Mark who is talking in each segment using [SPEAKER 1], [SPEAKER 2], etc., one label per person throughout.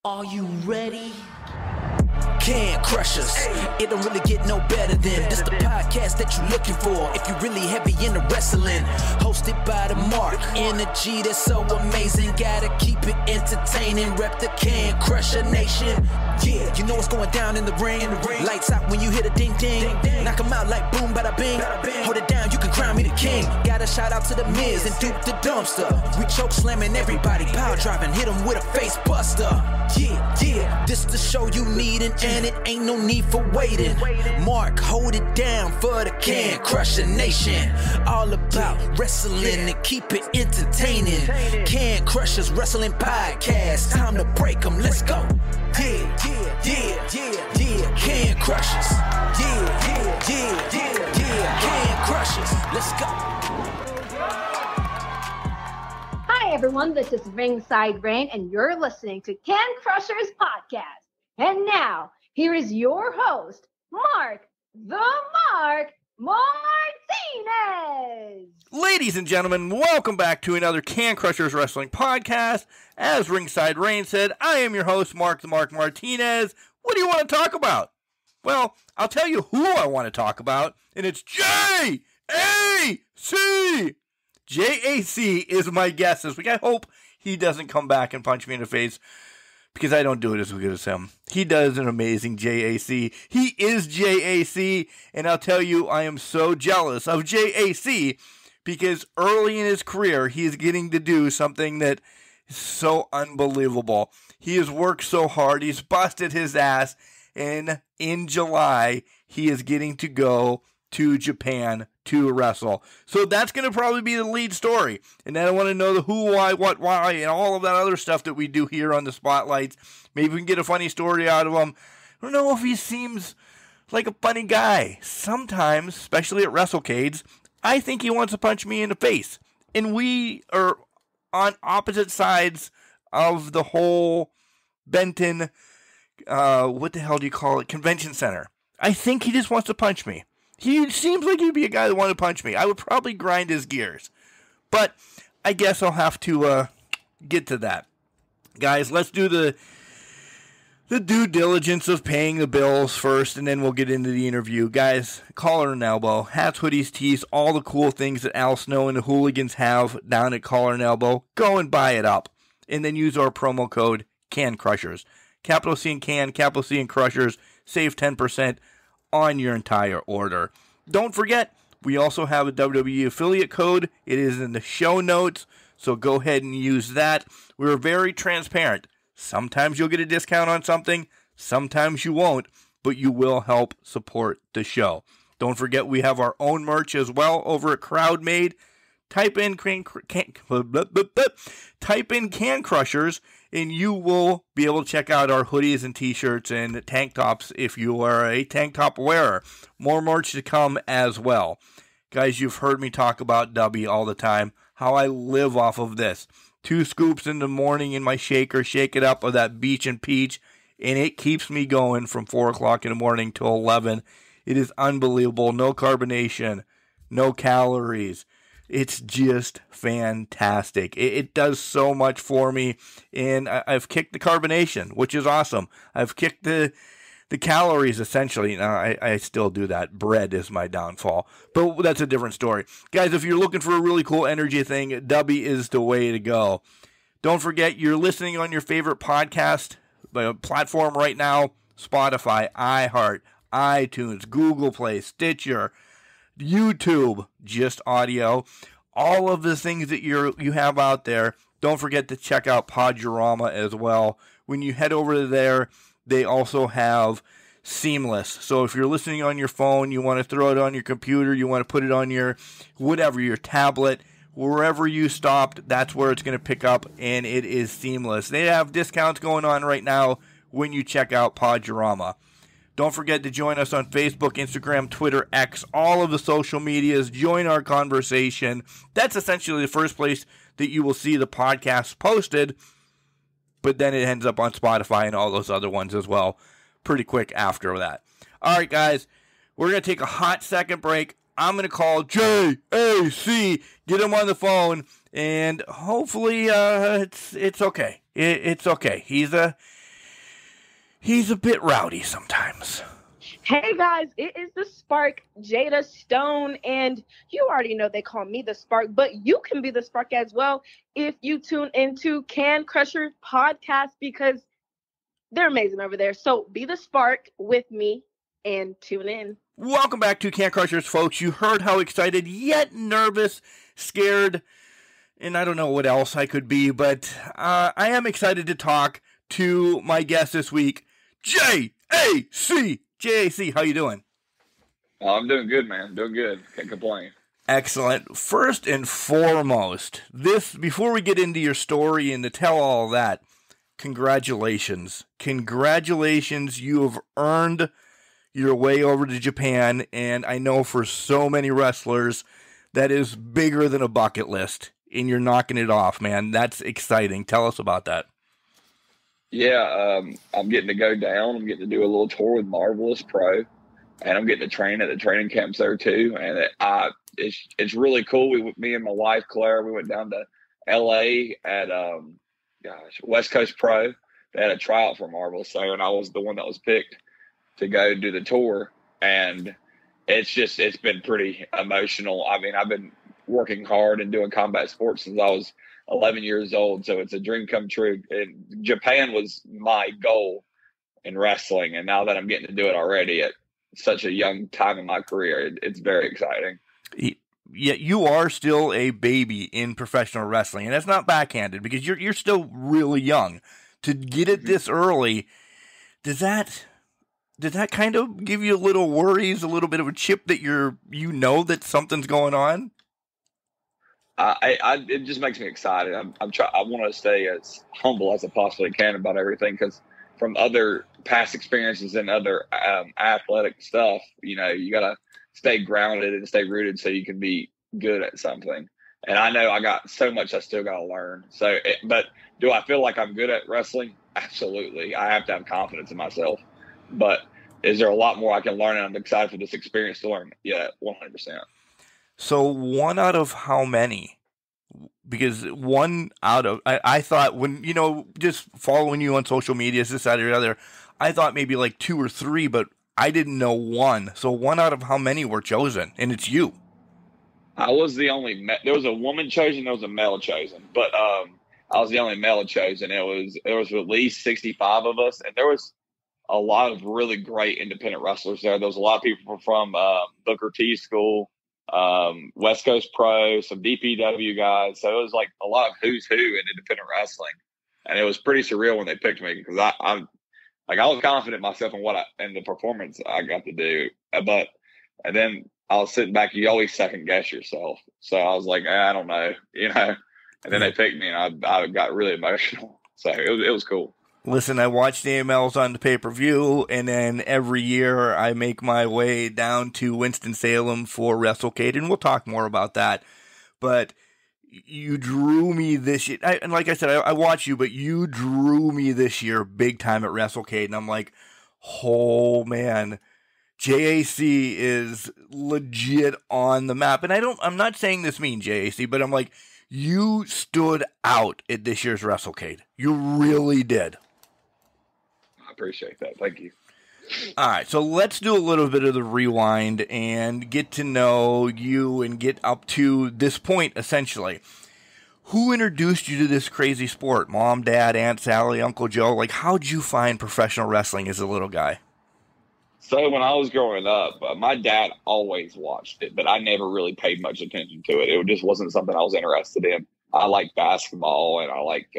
[SPEAKER 1] Are you ready? Can Crush Us. It don't really get no better than this the podcast that you're looking for if you're really heavy into wrestling. Hosted by the Mark. Energy that's so amazing. Gotta keep it entertaining. Rep the Can Crusher Nation. Yeah, you know what's going down in the ring. Lights out when you hit a ding ding. Knock 'em out like boom, bada bing. Hold it down, you can crown me the king. Got a shout out to the Miz and Duke the Dumpster. We choke slamming everybody, power driving, hit 'em with a face buster. Yeah, this the show you need, and it ain't no need for waiting. Mark, hold it down for the Can Crusher Nation. All about wrestling and keep it entertaining. Can Crushers Wrestling Podcast. Time to break 'em, let's go. Yeah, Can Crushers. Yeah, Can Crushers. Let's go.
[SPEAKER 2] Hi everyone, this is Ringside Rain and you're listening to Can Crushers Podcast. And now, here is your host, Mark the Mark Martinez.
[SPEAKER 3] Ladies and gentlemen, welcome back to another Can Crushers Wrestling Podcast. As Ringside Rain said, I am your host, Mark the Mark Martinez. What do you want to talk about? Well, I'll tell you who I want to talk about, and it's JAC! JAC is my guest this week. I hope he doesn't come back and punch me in the face, because I don't do it as good as him. He does an amazing JAC. He is JAC, and I'll tell you, I am so jealous of JAC, because early in his career, he is getting to do something that is so unbelievable. He has worked so hard. He's busted his ass, and in July, he is getting to go to Japan to wrestle. So that's going to probably be the lead story. And then I want to know the who, why, what, why, and all of that other stuff that we do here on the Spotlights. Maybe we can get a funny story out of him. I don't know if he seems like a funny guy. Sometimes, especially at WrestleCades, I think he wants to punch me in the face. And we are on opposite sides of the whole Benton, what the hell do you call it, convention center. I think he just wants to punch me. He seems like he'd be a guy that wanted to punch me. I would probably grind his gears. But I guess I'll have to get to that. Guys, let's do the due diligence of paying the bills first, and then we'll get into the interview. Guys, Collar and Elbow, hats, hoodies, tees, all the cool things that Al Snow and the Hooligans have down at Collar and Elbow. Go and buy it up. And then use our promo code CANCRUSHERS. Capital C and Can, capital C and Crushers. Save 10% on your entire order. Don't forget, we also have a WWE affiliate code. It is in the show notes, so go ahead and use that. We're very transparent. Sometimes you'll get a discount on something, sometimes you won't, but you will help support the show. Don't forget, we have our own merch as well over at CrowdMade. Type in Can Crushers, and you will be able to check out our hoodies and t-shirts and tank tops if you are a tank top wearer. More merch to come as well. Guys, you've heard me talk about Dubby all the time, how I live off of this. 2 scoops in the morning in my shaker, shake it up with that Beach and Peach, and it keeps me going from 4 o'clock in the morning till 11. It is unbelievable. No carbonation, no calories. It's just fantastic. It does so much for me, and I've kicked the carbonation, which is awesome. I've kicked the calories, essentially. Now, I still do that. Bread is my downfall, but that's a different story. Guys, if you're looking for a really cool energy thing, Dubby is the way to go. Don't forget, you're listening on your favorite podcast platform right now, Spotify, iHeart, iTunes, Google Play, Stitcher, YouTube, just audio, all of the things that you have out there. Don't forget to check out Podurama as well. When you head over there, they also have Seamless. So if you're listening on your phone, you want to throw it on your computer, you want to put it on your whatever, your tablet, wherever you stopped, that's where it's going to pick up, and it is seamless. They have discounts going on right now when you check out Podurama. Don't forget to join us on Facebook, Instagram, Twitter, X, all of the social medias. Join our conversation. That's essentially the first place that you will see the podcast posted, but then it ends up on Spotify and all those other ones as well pretty quick after that. All right, guys, we're going to take a hot second break. I'm going to call JAC, get him on the phone, and hopefully it's okay. It's okay. He's a He's a bit rowdy sometimes.
[SPEAKER 4] Hey guys, it is the Spark, Jada Stone, and you already know they call me the Spark, but you can be the Spark as well if you tune into Can Crusher podcast because they're amazing over there. So be the Spark with me and tune in.
[SPEAKER 3] Welcome back to Can Crushers, folks. You heard how excited, yet nervous, scared, and I don't know what else I could be, but I am excited to talk to my guest this week, JAC. JAC, how you doing?
[SPEAKER 5] Oh, I'm doing good, man. Doing good. Can't complain.
[SPEAKER 3] Excellent. First and foremost, before we get into your story and to tell all that, congratulations. Congratulations. You have earned your way over to Japan, and I know for so many wrestlers, that is bigger than a bucket list, and you're knocking it off, man. That's exciting. Tell us about that.
[SPEAKER 5] Yeah, I'm getting to go down. I'm getting to do a little tour with Marvelous Pro, and I'm getting to train at the training camps there too. And it's really cool. Me and my wife Claire, we went down to LA at West Coast Pro. They had a tryout for Marvelous there, and I was the one that was picked to go do the tour. And it's been pretty emotional. I mean, I've been working hard and doing combat sports since I was 11 years old, so it's a dream come true. And Japan was my goal in wrestling, and now that I'm getting to do it already at such a young time in my career, it's very exciting.
[SPEAKER 3] Yeah, you are still a baby in professional wrestling, and that's not backhanded because you're still really young. To get it this early, does that kind of give you a little worries, a little bit of a chip that you know that something's going on?
[SPEAKER 5] It just makes me excited. I want to stay as humble as I possibly can about everything, because from other past experiences and other athletic stuff, you got to stay grounded and stay rooted so you can be good at something. And I know I got so much I still got to learn. But do I feel like I'm good at wrestling? Absolutely. I have to have confidence in myself. But is there a lot more I can learn? And I'm excited for this experience to learn. Yeah, 100%.
[SPEAKER 3] So one out of how many? Because I thought when, just following you on social media, this, that, or the other, I thought maybe like 2 or 3, but I didn't know one. So one out of how many were chosen? And it's you.
[SPEAKER 5] I was the only, there was a woman chosen, there was a male chosen, but I was the only male chosen. There was at least 65 of us, and there was a lot of really great independent wrestlers there. There was a lot of people from Booker T School, West Coast Pro, some DPW guys. So it was like a lot of who's who in independent wrestling, and it was pretty surreal when they picked me, because I was confident in myself and the performance I got to do. And then I was sitting back, you always second guess yourself. So I was like, I don't know, and then they picked me, and I got really emotional. So it was cool.
[SPEAKER 3] Listen, I watch the AMLs on the pay-per-view, and then every year I make my way down to Winston-Salem for WrestleCade, and we'll talk more about that. But you drew me this year, and like I said, I watch you, but you drew me this year big time at WrestleCade, and I'm like, oh man, JAC is legit on the map. And I'm not saying this mean, JAC, but I'm like, you stood out at this year's WrestleCade. You really did.
[SPEAKER 5] I appreciate that. Thank you.
[SPEAKER 3] All right, so let's do a little bit of the rewind and get to know you and get up to this point, essentially. Who introduced you to this crazy sport? Mom, Dad, Aunt Sally, Uncle Joe? Like, how'd you find professional wrestling as a little guy?
[SPEAKER 5] So when I was growing up, my dad always watched it, but I never really paid much attention to it. It just wasn't something I was interested in. I liked basketball, and I liked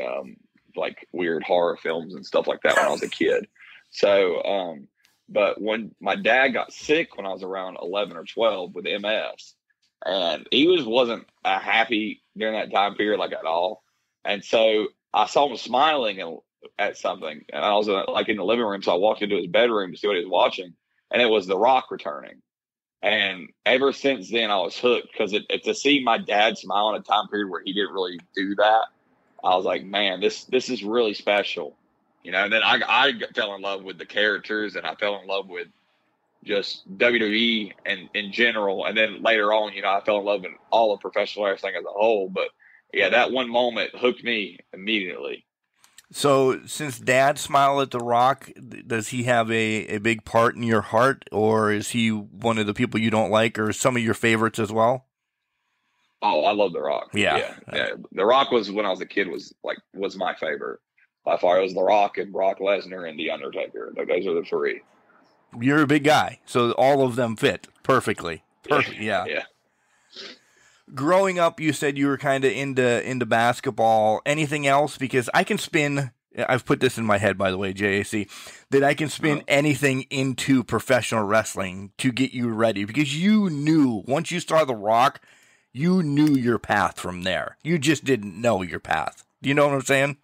[SPEAKER 5] like weird horror films and stuff like that when I was a kid. So, but when my dad got sick when I was around 11 or 12 with MS, and he wasn't happy during that time period, like at all. And so I saw him smiling at something, and I was in the living room. So I walked into his bedroom to see what he was watching, and it was The Rock returning. And ever since then, I was hooked, because to see my dad smile in a time period where he didn't really do that, I was like, man, this is really special, And then I fell in love with the characters, and I fell in love with just WWE and in general. And then later on, I fell in love with all of professional wrestling as a whole. But yeah, that one moment hooked me immediately.
[SPEAKER 3] So, since Dad smiled at The Rock, does he have a big part in your heart, or is he one of the people you don't like, or some of your favorites as well?
[SPEAKER 5] Oh, I love The Rock.
[SPEAKER 3] Yeah.
[SPEAKER 5] Yeah. The Rock was, when I was a kid, was my favorite by far. It was The Rock and Brock Lesnar and The Undertaker. Those are the three.
[SPEAKER 3] You're a big guy, so all of them fit perfectly. Perfect. Yeah.
[SPEAKER 5] Yeah.
[SPEAKER 3] Growing up, you said you were kind of into basketball. Anything else? Because I can spin. I've put this in my head, by the way, JAC, that I can spin anything into professional wrestling to get you ready. Because you knew once you saw The Rock, you knew your path from there. You just didn't know your path. Do you know what I'm saying?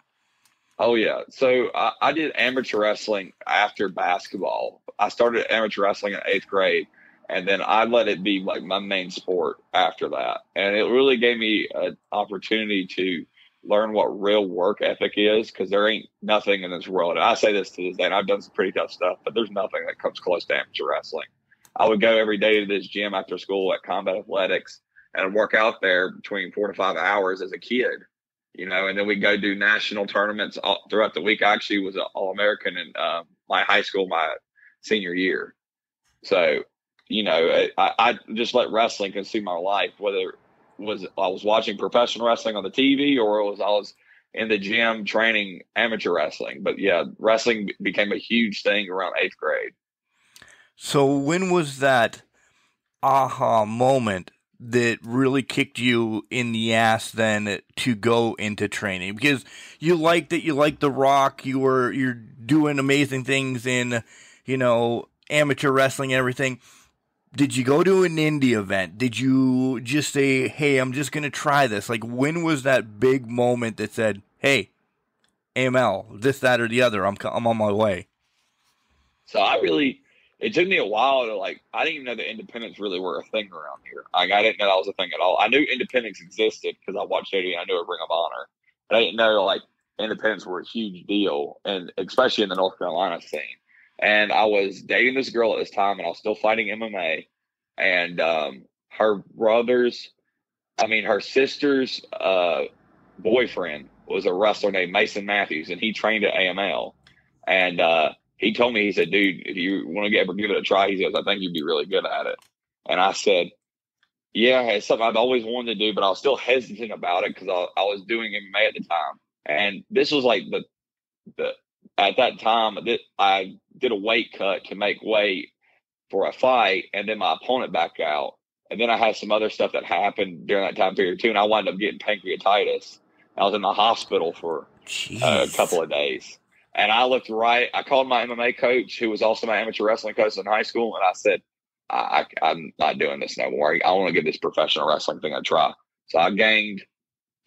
[SPEAKER 5] Oh, yeah. So I did amateur wrestling after basketball. I started amateur wrestling in 8th grade, and then I let it be like my main sport after that. And it really gave me an opportunity to learn what real work ethic is, because there ain't nothing in this world. And I say this to this day, and I've done some pretty tough stuff, but there's nothing that comes close to amateur wrestling. I would go every day to this gym after school at Combat Athletics and work out there between 4 to 5 hours as a kid. And then we go do national tournaments throughout the week. I actually was an All-American in my high school my senior year. So, I just let wrestling consume my life, whether I was watching professional wrestling on the TV or I was in the gym training amateur wrestling. But, yeah, wrestling became a huge thing around 8th grade.
[SPEAKER 3] So when was that aha moment that really kicked you in the ass then to go into training? Because you liked it, you liked The Rock, you're doing amazing things in, amateur wrestling and everything. Did you go to an indie event? Did you just say, hey, I'm just going to try this? Like, when was that big moment that said, hey, AML, this, that, or the other, I'm on my way?
[SPEAKER 5] So it took me a while to I didn't even know that independents really were a thing around here. I didn't know that was a thing at all. I knew independents existed because I watched it and I knew a Ring of Honor. But I didn't know independents were a huge deal, and especially in the North Carolina scene. And I was dating this girl at this time, and I was still fighting MMA. And her sister's boyfriend was a wrestler named Mason Matthews, and he trained at AML. And he told me, he said, dude, if you want to ever give it a try, he goes, I think you'd be really good at it. And I said, yeah, it's something I've always wanted to do, but I was still hesitant about it because I was doing MMA at the time. And this was at that time, I did a weight cut to make weight for a fight, and then my opponent backed out. And then I had some other stuff that happened during that time period too, and I wound up getting pancreatitis. I was in the hospital for a couple of days. And I called my MMA coach, who was also my amateur wrestling coach in high school, and I said, I'm not doing this no more. I want to give this professional wrestling thing a try. So I gained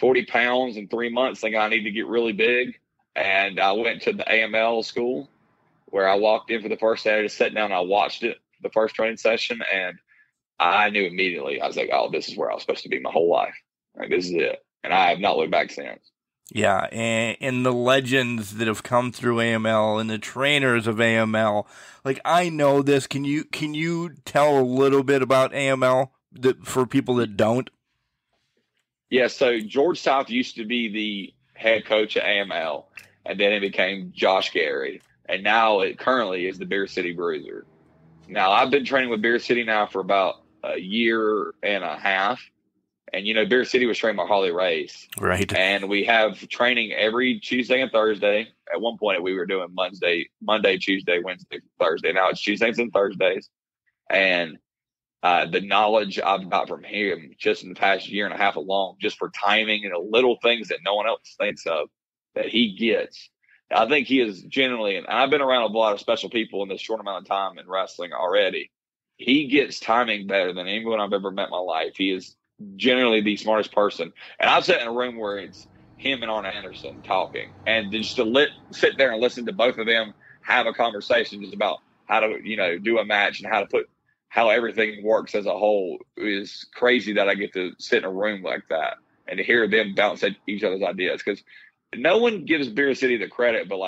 [SPEAKER 5] 40 pounds in 3 months, thinking I need to get really big. And I went to the AML school, where I walked in for the first day. I just sat down and I watched it, the first training session, and I knew immediately. I was like, oh, this is where I was supposed to be my whole life. This is it. And I have not looked back since.
[SPEAKER 3] Yeah, and the legends that have come through AML and the trainers of AML, I know this. Can you tell a little bit about AML for people that don't?
[SPEAKER 5] Yeah, so George South used to be the head coach at AML, and then it became Josh Gary, and now it currently is the Beer City Bruiser. Now, I've been training with Beer City now for about a year and a half. And, Beer City was trained by Harley Race.
[SPEAKER 3] Right.
[SPEAKER 5] And we have training every Tuesday and Thursday. At one point, we were doing Monday, Tuesday, Wednesday, Thursday. Now it's Tuesdays and Thursdays. And the knowledge I've got from him just in the past year and a half alone, just for timing and the little things that no one else thinks of that he gets. I think he is genuinely, and I've been around a lot of special people in this short amount of time in wrestling already. He gets timing better than anyone I've ever met in my life. He is generally the smartest person. And I've sat in a room where it's him and Arn Anderson talking, and just to sit there and listen to both of them have a conversation just about how to, do a match and how everything works as a whole is crazy that I get to sit in a room like that and to hear them bounce at each other's ideas. Because no one gives Beer City the credit, but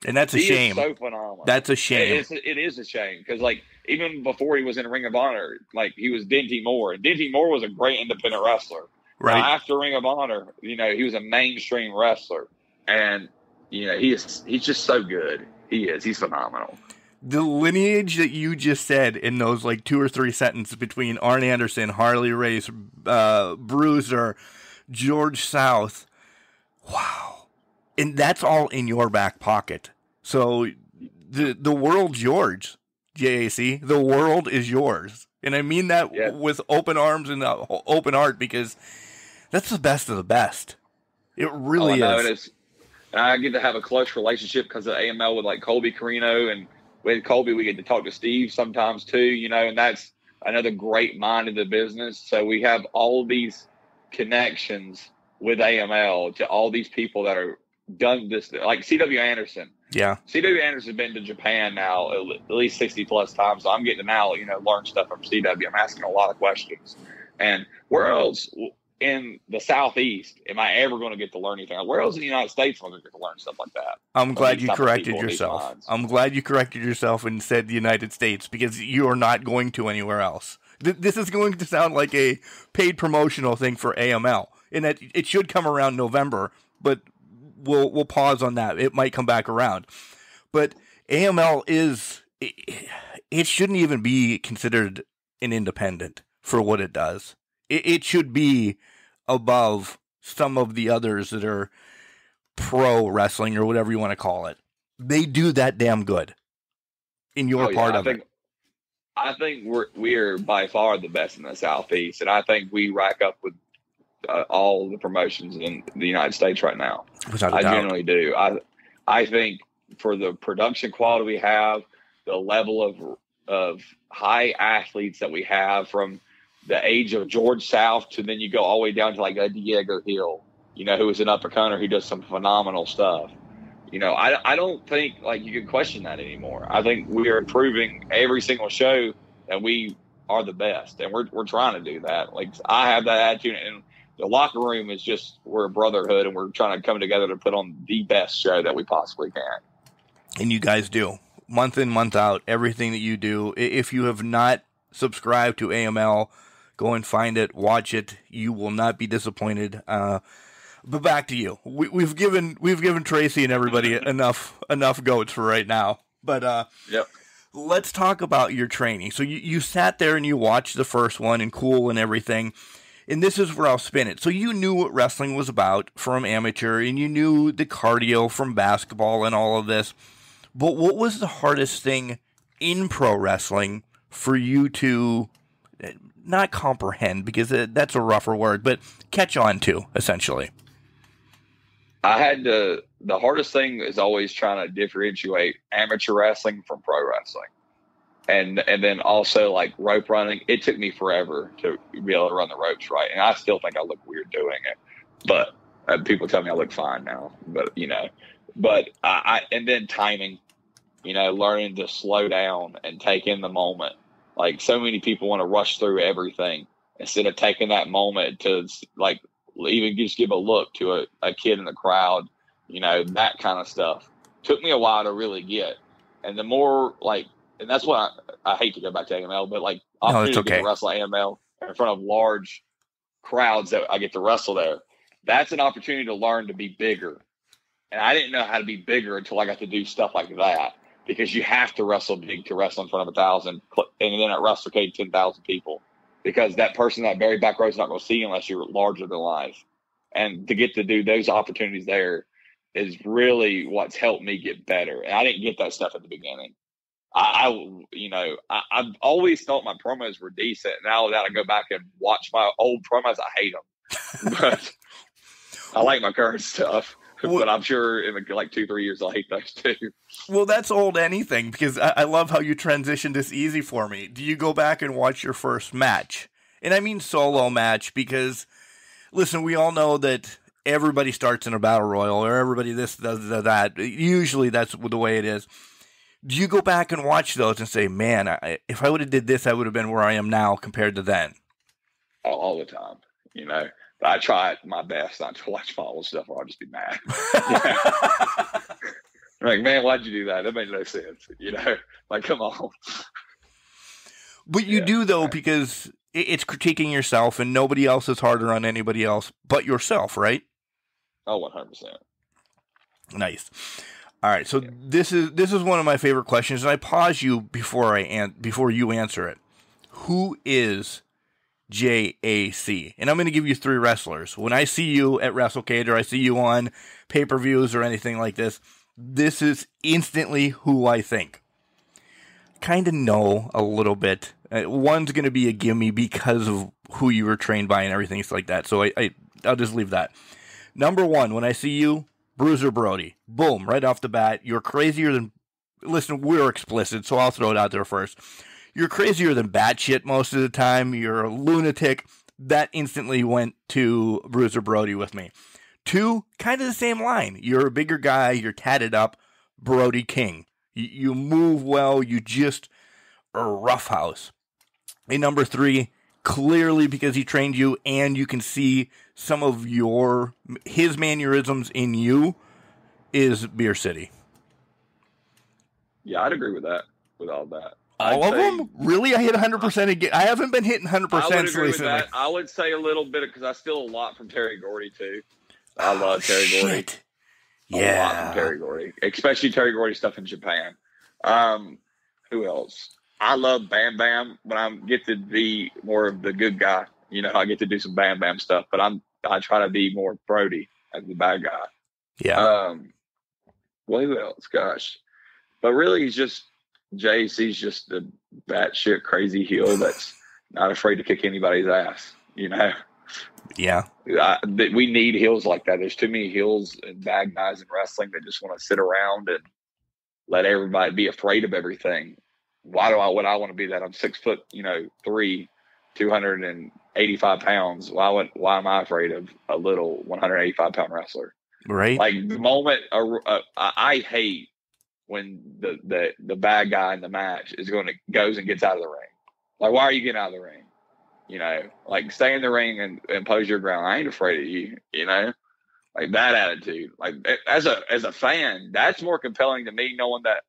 [SPEAKER 3] and that's a shame.
[SPEAKER 5] Is so phenomenal.
[SPEAKER 3] That's a shame.
[SPEAKER 5] It is a shame because even before he was in Ring of Honor, he was Dinty Moore, and Dinty Moore was a great independent wrestler.
[SPEAKER 3] Right.
[SPEAKER 5] Now, after Ring of Honor, he was a mainstream wrestler, and he's just so good. He's phenomenal.
[SPEAKER 3] The lineage that you just said in those like 2 or 3 sentences between Arn Anderson, Harley Race, Bruiser, George South, wow, and that's all in your back pocket. So the world's yours, JAC. The world is yours, and I mean that with open arms and open heart, because that's the best of the best. It really is.
[SPEAKER 5] And I get to have a close relationship because of AML with like Colby Carino, and with Colby, we get to talk to Steve sometimes too, and that's another great mind in the business. So we have all these connections with AML to all these people that are done this, like CW Anderson.
[SPEAKER 3] Yeah.
[SPEAKER 5] CW Anderson's been to Japan now at least 60 plus times. So I'm getting to now, learn stuff from CW. I'm asking a lot of questions. And where else in the Southeast am I ever going to get to learn anything? Where else in the United States am I going to get to learn stuff like that?
[SPEAKER 3] I'm glad you corrected yourself. I'm glad you corrected yourself and said the United States, because you are not going to anywhere else. This is going to sound like a paid promotional thing for AML, and that it should come around November, but we'll pause on that. It might come back around. But AML it shouldn't even be considered an independent for what it does. It should be above some of the others that are pro wrestling or whatever you want to call it. They do that damn good. In your part of it.
[SPEAKER 5] I think we're by far the best in the Southeast, and I think we rack up with all the promotions in the United States right now. I generally do. I think for the production quality we have, the level of high athletes that we have, from the age of George South to then you go all the way down to like a Diego Hill, who is an uppercutter who does some phenomenal stuff. I don't think like you can question that anymore. I think we are improving every single show, and we are the best, and we're trying to do that. Like, I have that attitude, and the locker room is just, we're a brotherhood, and we're trying to come together to put on the best show that we possibly can.
[SPEAKER 3] And you guys do, month in, month out, everything that you do. If you have not subscribed to AML, go and find it, watch it. You will not be disappointed. But back to you. We've given Tracy and everybody enough goats for right now. But
[SPEAKER 5] yep.
[SPEAKER 3] Let's talk about your training. So you sat there and you watched the first one and cool and everything. And this is where I'll spin it. So you knew what wrestling was about from amateur, and you knew the cardio from basketball and all of this. But what was the hardest thing in pro wrestling for you to not comprehend, because that's a rougher word, but catch on to, essentially?
[SPEAKER 5] I had to, the hardest thing is always trying to differentiate amateur wrestling from pro wrestling. And then also like rope running. It took me forever to be able to run the ropes right. And I still think I look weird doing it, but people tell me I look fine now, but and then timing, learning to slow down and take in the moment. Like, so many people want to rush through everything instead of taking that moment to like even just give a look to a kid in the crowd, that kind of stuff. Took me a while to really get. And the more like, and that's what I hate to go back to AML, but like opportunity to get to wrestle AML in front of large crowds that I get to wrestle there. That's an opportunity to learn to be bigger. And I didn't know how to be bigger until I got to do stuff like that, because you have to wrestle big to wrestle in front of 1,000, and then at WrestleCade 10,000 people, because that person in that very back row is not going to see you unless you're larger than life. And to get to do those opportunities there is really what's helped me get better. And I didn't get that stuff at the beginning. I've always thought my promos were decent. Now that I go back and watch my old promos, I hate them. But I like my current stuff. But I'm sure in like 2-3 years, I'll hate those too.
[SPEAKER 3] Well, that's old anything, because I love how you transitioned this easy for me. Do you go back and watch your first match? And I mean solo match, because, listen, we all know that everybody starts in a battle royal, or everybody this does that. Usually that's the way it is. Do you go back and watch those and say, man, if I would have did this, I would have been where I am now compared to then?
[SPEAKER 5] All the time, I try my best not to watch my old stuff, or I'll just be mad. Like, man, why'd you do that? That made no sense. Like, come on.
[SPEAKER 3] But you do, though, because it's critiquing yourself, and nobody else is harder on anybody else but yourself, right?
[SPEAKER 5] Oh, 100%.
[SPEAKER 3] Nice. All right, so this is one of my favorite questions, and I pause you before you answer it. Who is JAC? And I'm going to give you 3 wrestlers. When I see you at WrestleCade or I see you on pay-per-views or anything like this is instantly who I think. Kind of know a little bit. One's going to be a gimme because of who you were trained by and everything like that. So I'll just leave that. Number 1, when I see you, Bruiser Brody. Boom, right off the bat. You're crazier than... Listen, we're explicit, so I'll throw it out there first. You're crazier than batshit most of the time. You're a lunatic. That instantly went to Bruiser Brody with me. 2, kind of the same line. You're a bigger guy. You're tatted up. Brody King. You move well. You just are a roughhouse. And number 3, clearly because he trained you and you can see some of his mannerisms in you, is Beer City.
[SPEAKER 5] Yeah, I'd agree with that, with all that.
[SPEAKER 3] All of them? Really? I hit 100% again. I haven't been hitting 100%
[SPEAKER 5] I would agree with
[SPEAKER 3] recently.
[SPEAKER 5] that. I would say a little bit because I steal a lot from Terry Gordy too. I love Terry Gordy.
[SPEAKER 3] Shit.
[SPEAKER 5] A lot from Terry Gordy, especially Terry Gordy stuff in Japan. Who else? I love Bam Bam, but I get to be more of the good guy. You know, I get to do some Bam Bam stuff, but I try to be more Brody as the bad guy.
[SPEAKER 3] Yeah.
[SPEAKER 5] Well, who else? Gosh, but really, JC's just the batshit crazy heel that's not afraid to kick anybody's ass. You know.
[SPEAKER 3] Yeah.
[SPEAKER 5] We need heels like that. There's too many heels and bad guys in wrestling that just want to sit around and let everybody be afraid of everything. Would I want to be that? I'm 6'3", 285 pounds. Why am I afraid of a little 185-pound wrestler?
[SPEAKER 3] Right.
[SPEAKER 5] Like the moment I hate when the bad guy in the match goes and gets out of the ring. Like, why are you getting out of the ring? You know, like stay in the ring and pose your ground. I ain't afraid of you. You know, like that attitude. Like as a fan, that's more compelling to me, knowing that,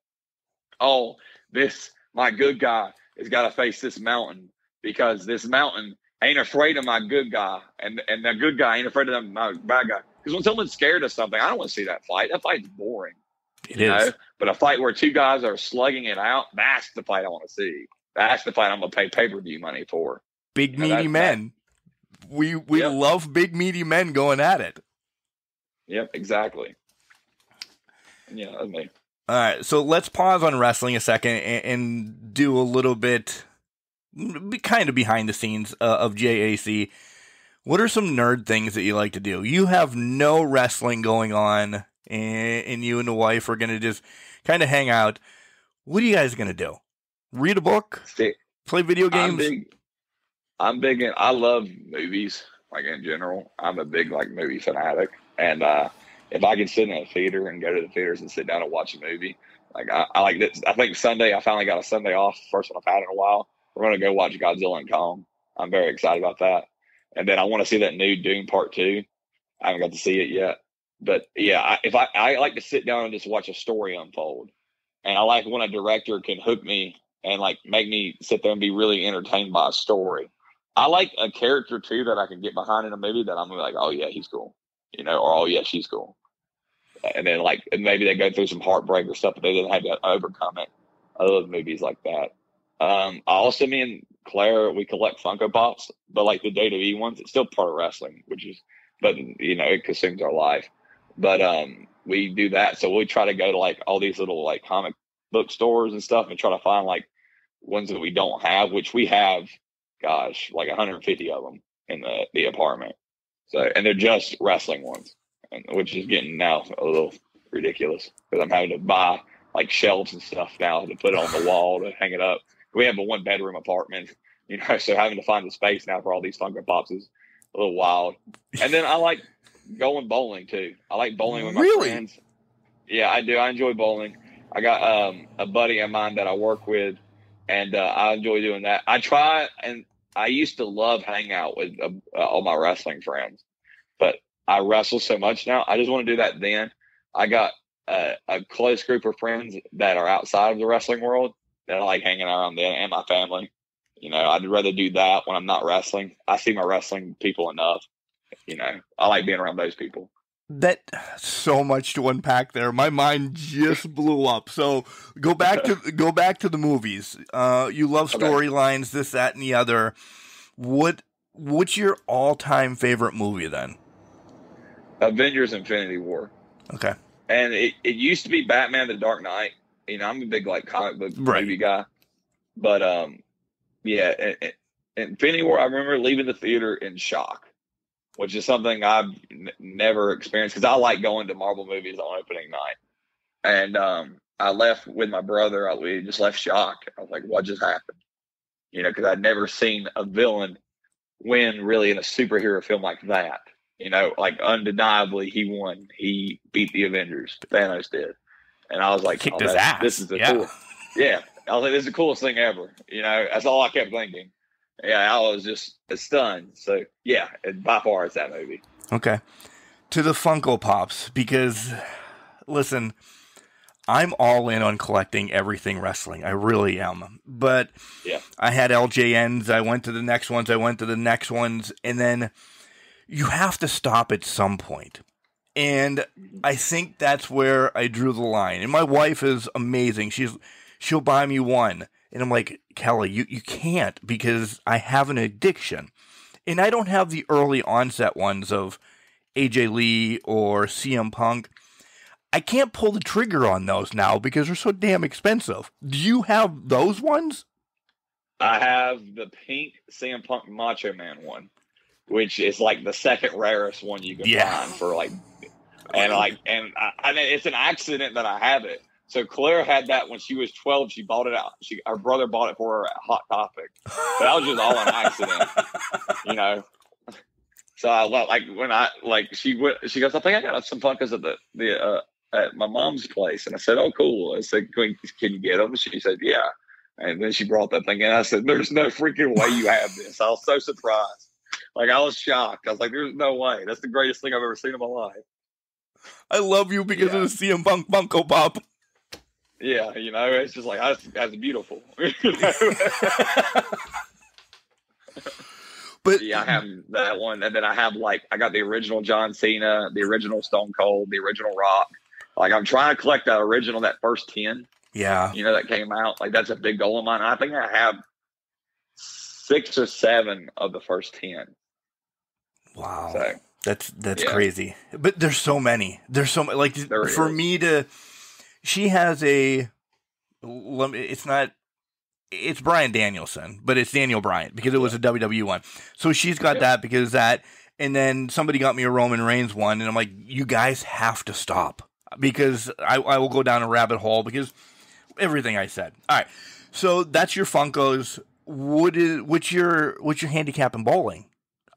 [SPEAKER 5] my good guy has got to face this mountain because this mountain ain't afraid of my good guy, and the good guy ain't afraid of my bad guy. Because when someone's scared of something, I don't want to see that fight. That fight's boring.
[SPEAKER 3] It is.
[SPEAKER 5] But a fight where 2 guys are slugging it out, that's the fight I want to see. That's the fight I'm going to pay pay-per-view money for.
[SPEAKER 3] Big meaty men. We love big meaty men going at it.
[SPEAKER 5] Yep, exactly. Yeah, that's me.
[SPEAKER 3] All right, so let's pause on wrestling a second and do a little bit, kind of behind the scenes of JAC. What are some nerd things that you like to do? You have no wrestling going on, and you and the wife are going to just kind of hang out. What are you guys going to do? Read a book? Play video games?
[SPEAKER 5] I love movies, like in general. I'm a big movie fanatic, and if I can sit in a theater and go to the theaters and sit down and watch a movie, I like this. I think Sunday I finally got a Sunday off, first one I've had in a while. We're gonna go watch Godzilla and Kong. I'm very excited about that, and then I want to see that new Dune Part 2. I haven't got to see it yet, but yeah, I like to sit down and just watch a story unfold, and I like when a director can hook me and make me sit there and be really entertained by a story. I like a character too that I can get behind in a movie that I'm like, oh yeah, he's cool, or oh yeah, she's cool. And then maybe they go through some heartbreak or stuff, but they didn't have to overcome it. I love movies like that. Also, me and Claire, we collect Funko Pops, but the WWE ones, it's still part of wrestling, but it consumes our life. But we do that, so we try to go to all these little comic book stores and stuff, and try to find ones that we don't have, which we have. Gosh, 150 of them in the apartment. So, and they're just wrestling ones, which is getting now a little ridiculous because I'm having to buy shelves and stuff now to put it on the wall to hang it up. We have a 1-bedroom apartment, so having to find the space now for all these Funko Pops is a little wild. And then I like going bowling too. I like bowling with my friends. Yeah, I do. I enjoy bowling. I got a buddy of mine that I work with, and I enjoy doing that. I try, and I used to love hanging out with all my wrestling friends, but I wrestle so much now. I just want to do that then. I got a close group of friends that are outside of the wrestling world that I like hanging around then, and my family. I'd rather do that when I'm not wrestling. I see my wrestling people enough. I like being around those people.
[SPEAKER 3] That so much to unpack there. My mind just blew up. So go back to the movies. You love storylines, this, that, and the other. What's your all-time favorite movie then?
[SPEAKER 5] Avengers: Infinity War.
[SPEAKER 3] Okay.
[SPEAKER 5] And it used to be Batman: The Dark Knight. You know, I'm a big like comic book movie guy. But yeah, Infinity War. I remember leaving the theater in shock, which is something I've never experienced because I like going to Marvel movies on opening night. And I left with my brother. We just left shocked. I was like, what just happened? You know, because I'd never seen a villain win really in a superhero film like that. You know, like undeniably he won. He beat the Avengers. Thanos did. And I was like,
[SPEAKER 3] kicked his ass.
[SPEAKER 5] This is cool. Yeah. I was like, this is the coolest thing ever. You know, that's all I kept thinking. Yeah, I was just stunned. So, yeah, by far it's that movie.
[SPEAKER 3] Okay. To the Funko Pops, because, listen, I'm all in on collecting everything wrestling. I really am. But I had LJNs. I went to the next ones. And then you have to stop at some point. And I think that's where I drew the line. And my wife is amazing. She'll buy me one. And I'm like, Kelly, you can't because I have an addiction. And I don't have the early onset ones of AJ Lee or CM Punk. I can't pull the trigger on those now because they're so damn expensive. Do you have those ones?
[SPEAKER 5] I have the pink CM Punk Macho Man one, which is like the second rarest one you can find for like, and I mean, it's an accident that I have it. So Claire had that when she was 12. She bought it out. Her brother bought it for her at Hot Topic. But that was just all an accident, you know. So I like when she goes, I think I got some Funkos at my mom's place, and I said, oh cool. I said, can you get them? She said, yeah. And then she brought that thing in. I said, there's no freaking way you have this. I was so surprised. Like I was shocked. I was like, there's no way. That's the greatest thing I've ever seen in my life.
[SPEAKER 3] I love you because of the CM Punk Funko Pop.
[SPEAKER 5] Yeah, you know, it's just like that's beautiful.
[SPEAKER 3] But
[SPEAKER 5] yeah, I have that one, and then I got the original John Cena, the original Stone Cold, the original Rock. Like I'm trying to collect that first 10.
[SPEAKER 3] Yeah,
[SPEAKER 5] you know, that came out. Like that's a big goal of mine. I think I have 6 or 7 of the first 10.
[SPEAKER 3] Wow,
[SPEAKER 5] so,
[SPEAKER 3] that's crazy. But there's so many. There's so many. Like for me to. She has it's Bryan Danielson, but it's Daniel Bryan because it was a WWE one. So she's got that because that, and then somebody got me a Roman Reigns one, and I'm like, you guys have to stop because I will go down a rabbit hole because everything I said. All right, so that's your Funkos. What's your handicap in bowling?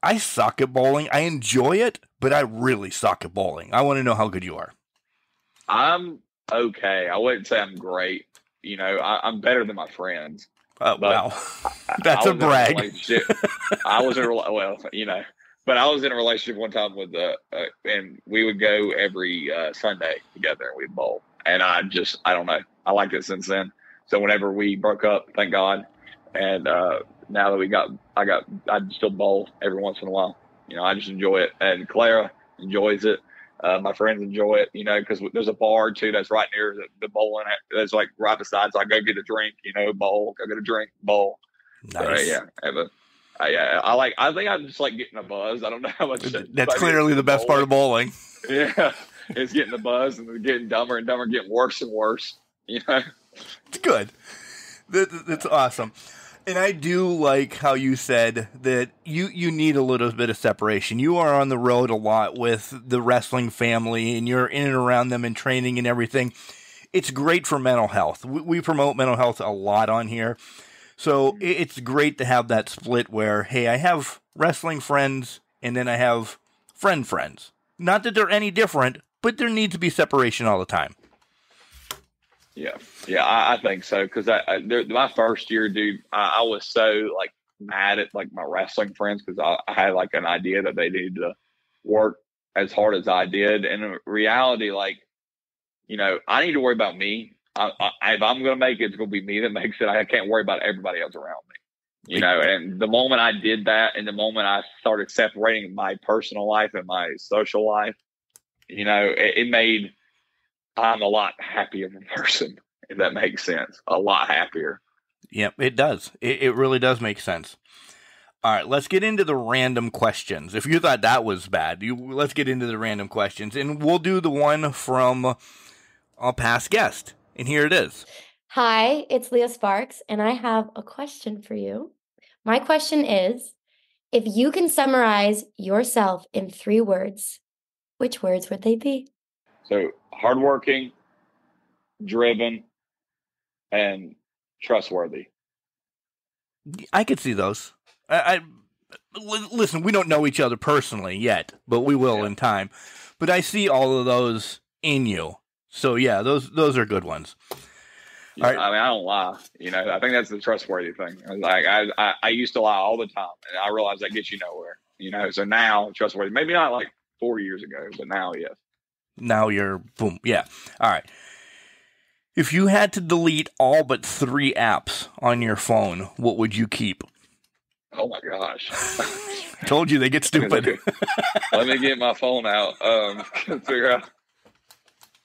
[SPEAKER 3] I suck at bowling. I enjoy it, but I really suck at bowling. I want to know how good you are.
[SPEAKER 5] I'm okay. I wouldn't say I'm great. You know, I'm better than my friends.
[SPEAKER 3] Wow. That's a brag.
[SPEAKER 5] I was in a relationship one time with and we would go every Sunday together and we'd bowl. And I don't know. I liked it since then. So whenever we broke up, thank God. And now that I still bowl every once in a while. You know, I just enjoy it. And Clara enjoys it. My friends enjoy it, you know, because there's a bar too that's right near the bowling. That's like right beside. So I go get a drink, you know, bowl. Go get a drink, bowl.
[SPEAKER 3] Nice.
[SPEAKER 5] So, I think I just like getting a buzz. I don't know how much.
[SPEAKER 3] That's clearly the best part of bowling.
[SPEAKER 5] Yeah, it's getting the buzz and getting dumber and dumber, getting worse and worse. You know,
[SPEAKER 3] it's good. That's awesome. And I do like how you said that you need a little bit of separation. You are on the road a lot with the wrestling family, and you're in and around them and training and everything. It's great for mental health. We promote mental health a lot on here. So it's great to have that split where, hey, I have wrestling friends, and then I have friends. Not that they're any different, but there needs to be separation all the time.
[SPEAKER 5] Yeah, I think so because my first year, dude, I was so like mad at like my wrestling friends because I had like an idea that they needed to work as hard as I did, and in reality, like, you know, I need to worry about me. If I'm going to make it, it's going to be me that makes it. I can't worry about everybody else around me, you know. And the moment I did that, and the moment I started separating my personal life and my social life, it made I'm a lot happier in person, if that makes sense. A lot happier.
[SPEAKER 3] Yep, it does. It really does make sense. All right, let's get into the random questions. If you thought that was bad, let's get into the random questions. And we'll do the one from a past guest. And here it is.
[SPEAKER 6] Hi, it's Leah Sparks, and I have a question for you. My question is, if you can summarize yourself in 3 words, which words would they be?
[SPEAKER 5] So hardworking, driven, and trustworthy.
[SPEAKER 3] I could see those. Listen, we don't know each other personally yet, but we will in time. But I see all of those in you. So yeah, those are good ones.
[SPEAKER 5] Yeah, right. I mean, I don't lie. I think that's the trustworthy thing. Like I used to lie all the time, and I realized that gets you nowhere. So now trustworthy. Maybe not like 4 years ago, but now yes.
[SPEAKER 3] Now you're boom. Yeah. All right. If you had to delete all but 3 apps on your phone, what would you keep?
[SPEAKER 5] Oh my gosh!
[SPEAKER 3] Told you they get stupid.
[SPEAKER 5] Let me get my phone out. Figure out.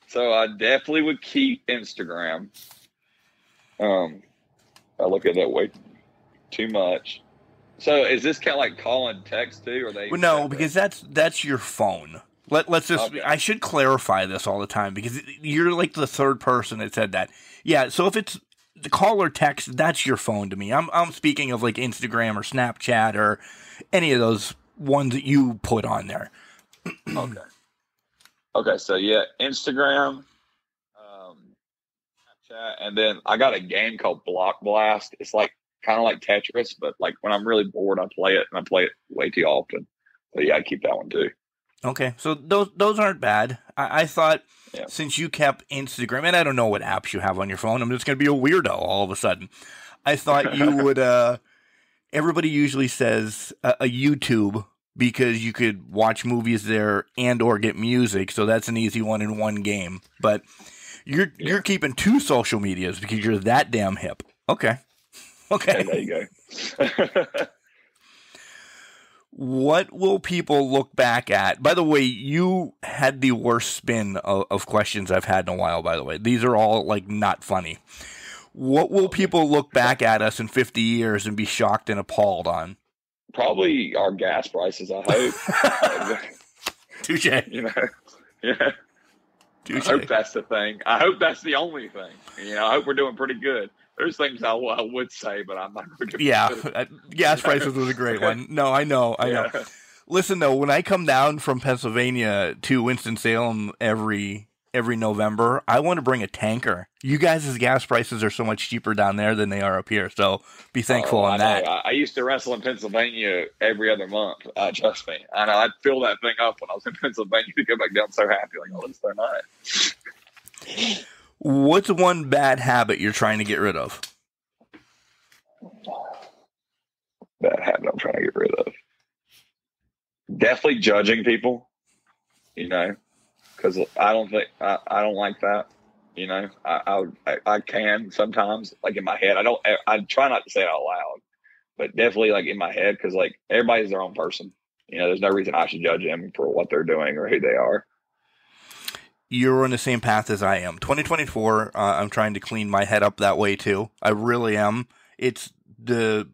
[SPEAKER 5] So I definitely would keep Instagram. I look at that way too much. So is this kind of like call and text too, or they?
[SPEAKER 3] Well, no, because that's your phone. Let's just. Okay. I should clarify this all the time because you're like the 3rd person that said that. Yeah. So if it's the call or text, that's your phone to me. I'm speaking of like Instagram or Snapchat or any of those ones that you put on there.
[SPEAKER 5] Okay. Okay. So yeah, Instagram. And then I got a game called Block Blast. It's like kind of like Tetris, but like when I'm really bored, I play it, and I play it way too often. So yeah, I keep that one too.
[SPEAKER 3] Okay, so those aren't bad. I thought since you kept Instagram, and I don't know what apps you have on your phone, I'm just going to be a weirdo all of a sudden. I thought you would. Everybody usually says a YouTube because you could watch movies there and or get music, so that's an easy one in one game. But You're keeping 2 social medias because you're that damn hip. Okay.
[SPEAKER 5] Okay. There you go.
[SPEAKER 3] What will people look back at? By the way, you had the worst spin of questions I've had in a while, by the way. These are all, like, not funny. What will people look back at us in 50 years and be shocked and appalled on?
[SPEAKER 5] Probably our gas prices, I hope.
[SPEAKER 3] Touche.
[SPEAKER 5] Yeah. I hope that's the thing. I hope that's the only thing. I hope we're doing pretty good. There's things I would say, but I'm not going to.
[SPEAKER 3] Yeah, gas prices was a great one. No, I know. Listen, though, when I come down from Pennsylvania to Winston-Salem every November, I want to bring a tanker. You guys' gas prices are so much cheaper down there than they are up here, so be thankful on that.
[SPEAKER 5] I used to wrestle in Pennsylvania every other month. Trust me. I know. I'd fill that thing up when I was in Pennsylvania to go back down so happy. Like, oh, it's so nice.
[SPEAKER 3] What's one bad habit you're trying to get rid of?
[SPEAKER 5] Bad habit I'm trying to get rid of. Definitely judging people, because I don't like that. I can sometimes, like in my head. I try not to say it out loud, but definitely like in my head, because like everybody's their own person. There's no reason I should judge them for what they're doing or who they are.
[SPEAKER 3] You're on the same path as I am. 2024, I'm trying to clean my head up that way too. I really am. It's the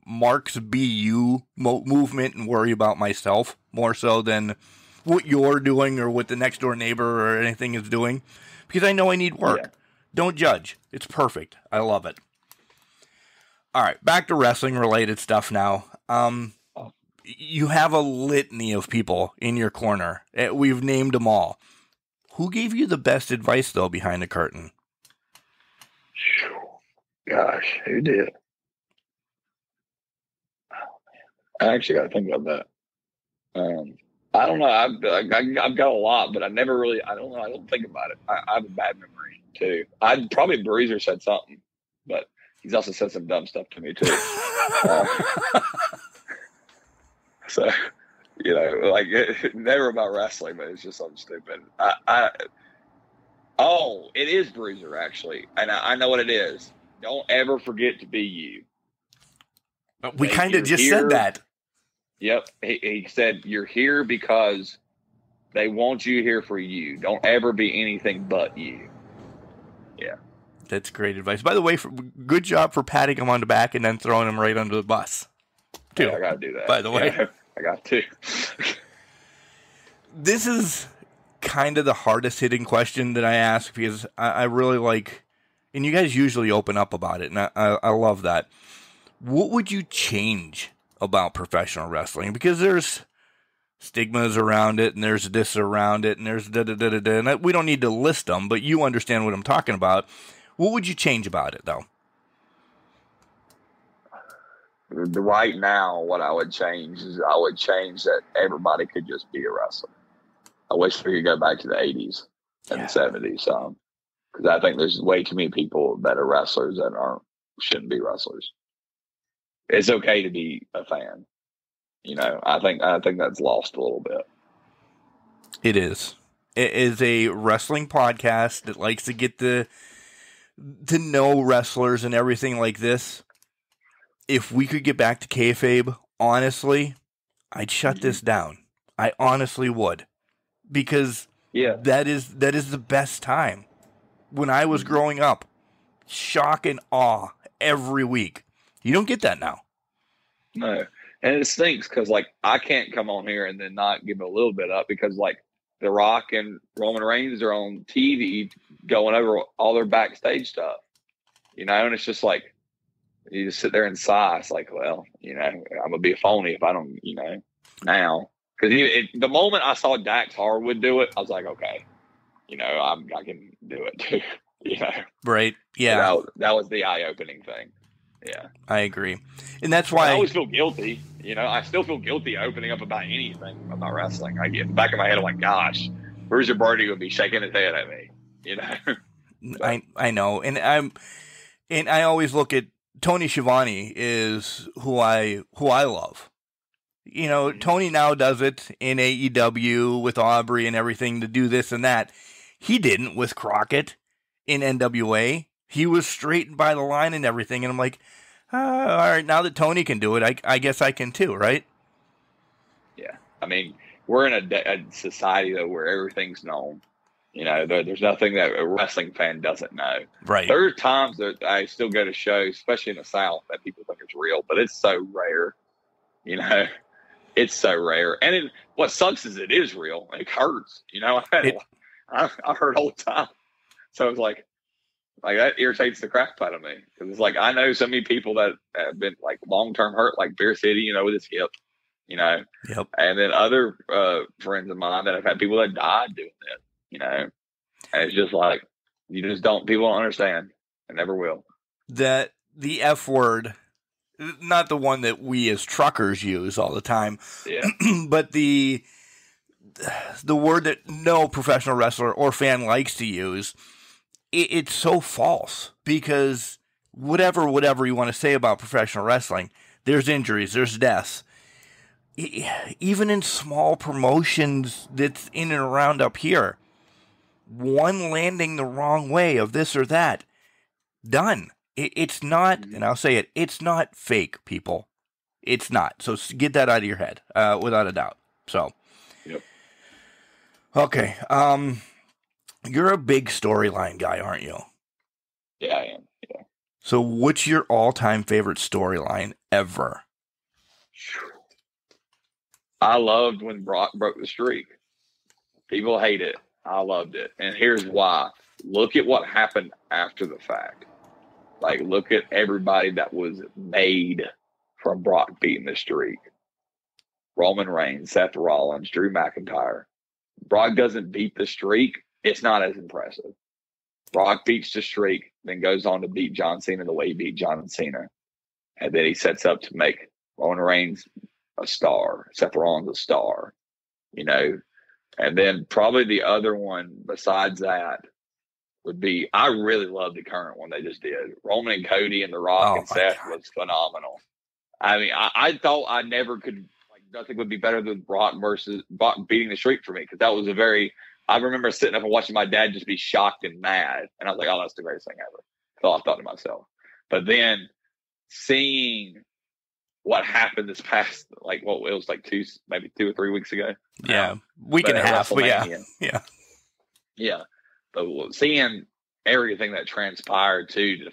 [SPEAKER 3] Mark's BU movement and worry about myself more so than what you're doing or what the next door neighbor or anything is doing, because I know I need work. Yeah. Don't judge. It's perfect. I love it. All right, back to wrestling related stuff now. You have a litany of people in your corner. We've named them all. Who gave you the best advice, though, behind the curtain?
[SPEAKER 5] Gosh, who did? I actually got to think about that. I don't know. I've got a lot, but I never really. I don't know. I don't think about it. I have a bad memory too. I'd probably Bruiser said something, but he's also said some dumb stuff to me too. So, like never about wrestling, but it's just something stupid. It is Bruiser actually, and I know what it is. Don't ever forget to be you.
[SPEAKER 3] We kind of just said that.
[SPEAKER 5] Yep. He said, you're here because They want you here for you. Don't ever be anything but you. Yeah.
[SPEAKER 3] That's great advice. By the way, good job for patting him on the back and then throwing him right under the bus. Too.
[SPEAKER 5] Yeah, I got to do that.
[SPEAKER 3] By the way.
[SPEAKER 5] Yeah, I got to.
[SPEAKER 3] This is kind of the hardest hitting question that I ask because I really like, and you guys usually open up about it, and I love that. What would you change about professional wrestling? Because there's stigmas around it, and there's this around it, and there's da-da-da-da-da, and we don't need to list them, but you understand what I'm talking about. What would you change about it, though?
[SPEAKER 5] Right now, what I would change is I would change that everybody could just be a wrestler. I wish we could go back to the 80s and the 70s. Because I think there's way too many people that are wrestlers that shouldn't be wrestlers. It's okay to be a fan. You know, I think that's lost a little bit.
[SPEAKER 3] It is. It is a wrestling podcast that likes to get to know wrestlers and everything like this. If we could get back to kayfabe, honestly, I'd shut this down. I honestly would, because that is the best time. When I was growing up, shock and awe every week. You don't get that now.
[SPEAKER 5] No, and it stinks because like I can't come on here and then not give it a little bit up because like The Rock and Roman Reigns are on TV going over all their backstage stuff, you know, and it's just like. You just sit there and sigh. It's like, well, you know, I'm going to be a phony if I don't, you know, now. Because the moment I saw Dax Harwood do it, I was like, okay, you know, I can do it too, you know.
[SPEAKER 3] Right, yeah.
[SPEAKER 5] So that was the eye-opening thing, yeah.
[SPEAKER 3] I agree. And that's why...
[SPEAKER 5] I always feel guilty, you know. I still feel guilty opening up about anything about wrestling. I get in the back of my head, I'm like, gosh, Bruiser Brody would be shaking his head at me, you know.
[SPEAKER 3] I know. And I always look at Tony Schiavone is who I love. You know, Tony now does it in AEW with Aubrey and everything to do this and that. He didn't with Crockett in NWA. He was straight by the line and everything. And I'm like, all right, now that Tony can do it, I guess I can too, right?
[SPEAKER 5] Yeah. I mean, we're in a society, though, where everything's known. You know, there's nothing that a wrestling fan doesn't know.
[SPEAKER 3] Right.
[SPEAKER 5] There are times that I still go to shows, especially in the South, that people think it's real, but it's so rare. You know, it's so rare. And what sucks is it is real. It hurts. You know, I hurt all the time. So it's like that irritates the crap out of me. Because it's like I know so many people that have been like long-term hurt, like Beer City, you know, with his hip. You know,
[SPEAKER 3] yep.
[SPEAKER 5] And then other friends of mine that have had people that died doing it. You know, and it's just like, people don't understand and never will.
[SPEAKER 3] That the F word, not the one that we as truckers use all the time, but the word that no professional wrestler or fan likes to use, it's so false because whatever you want to say about professional wrestling, there's injuries, there's deaths. Even in small promotions that's in and around up here, one landing the wrong way of this or that, done. It's not, and I'll say it, it's not fake, people. It's not. So get that out of your head, without a doubt. So,
[SPEAKER 5] yep.
[SPEAKER 3] Okay. You're a big storyline guy, aren't you?
[SPEAKER 5] Yeah, I am. Yeah.
[SPEAKER 3] So what's your all-time favorite storyline ever?
[SPEAKER 5] I loved when Brock broke the streak. People hate it. I loved it. And here's why. Look at what happened after the fact. Like, look at everybody that was made from Brock beating the streak. Roman Reigns, Seth Rollins, Drew McIntyre. Brock doesn't beat the streak. It's not as impressive. Brock beats the streak, then goes on to beat John Cena the way he beat John Cena. And then he sets up to make Roman Reigns a star, Seth Rollins a star, you know. And then probably the other one besides that would be, I really love the current one they just did. Roman and Cody and The Rock and Seth was phenomenal. I mean, I thought I never could, like, nothing would be better than Brock beating the streak for me, because that was I remember sitting up and watching my dad just be shocked and mad. And I was like, oh, that's the greatest thing ever. So I thought to myself. But then seeing what happened this past, like, what it was like maybe 2 or 3 weeks ago.
[SPEAKER 3] Yeah, week and a half, but yeah.
[SPEAKER 5] But seeing everything that transpired too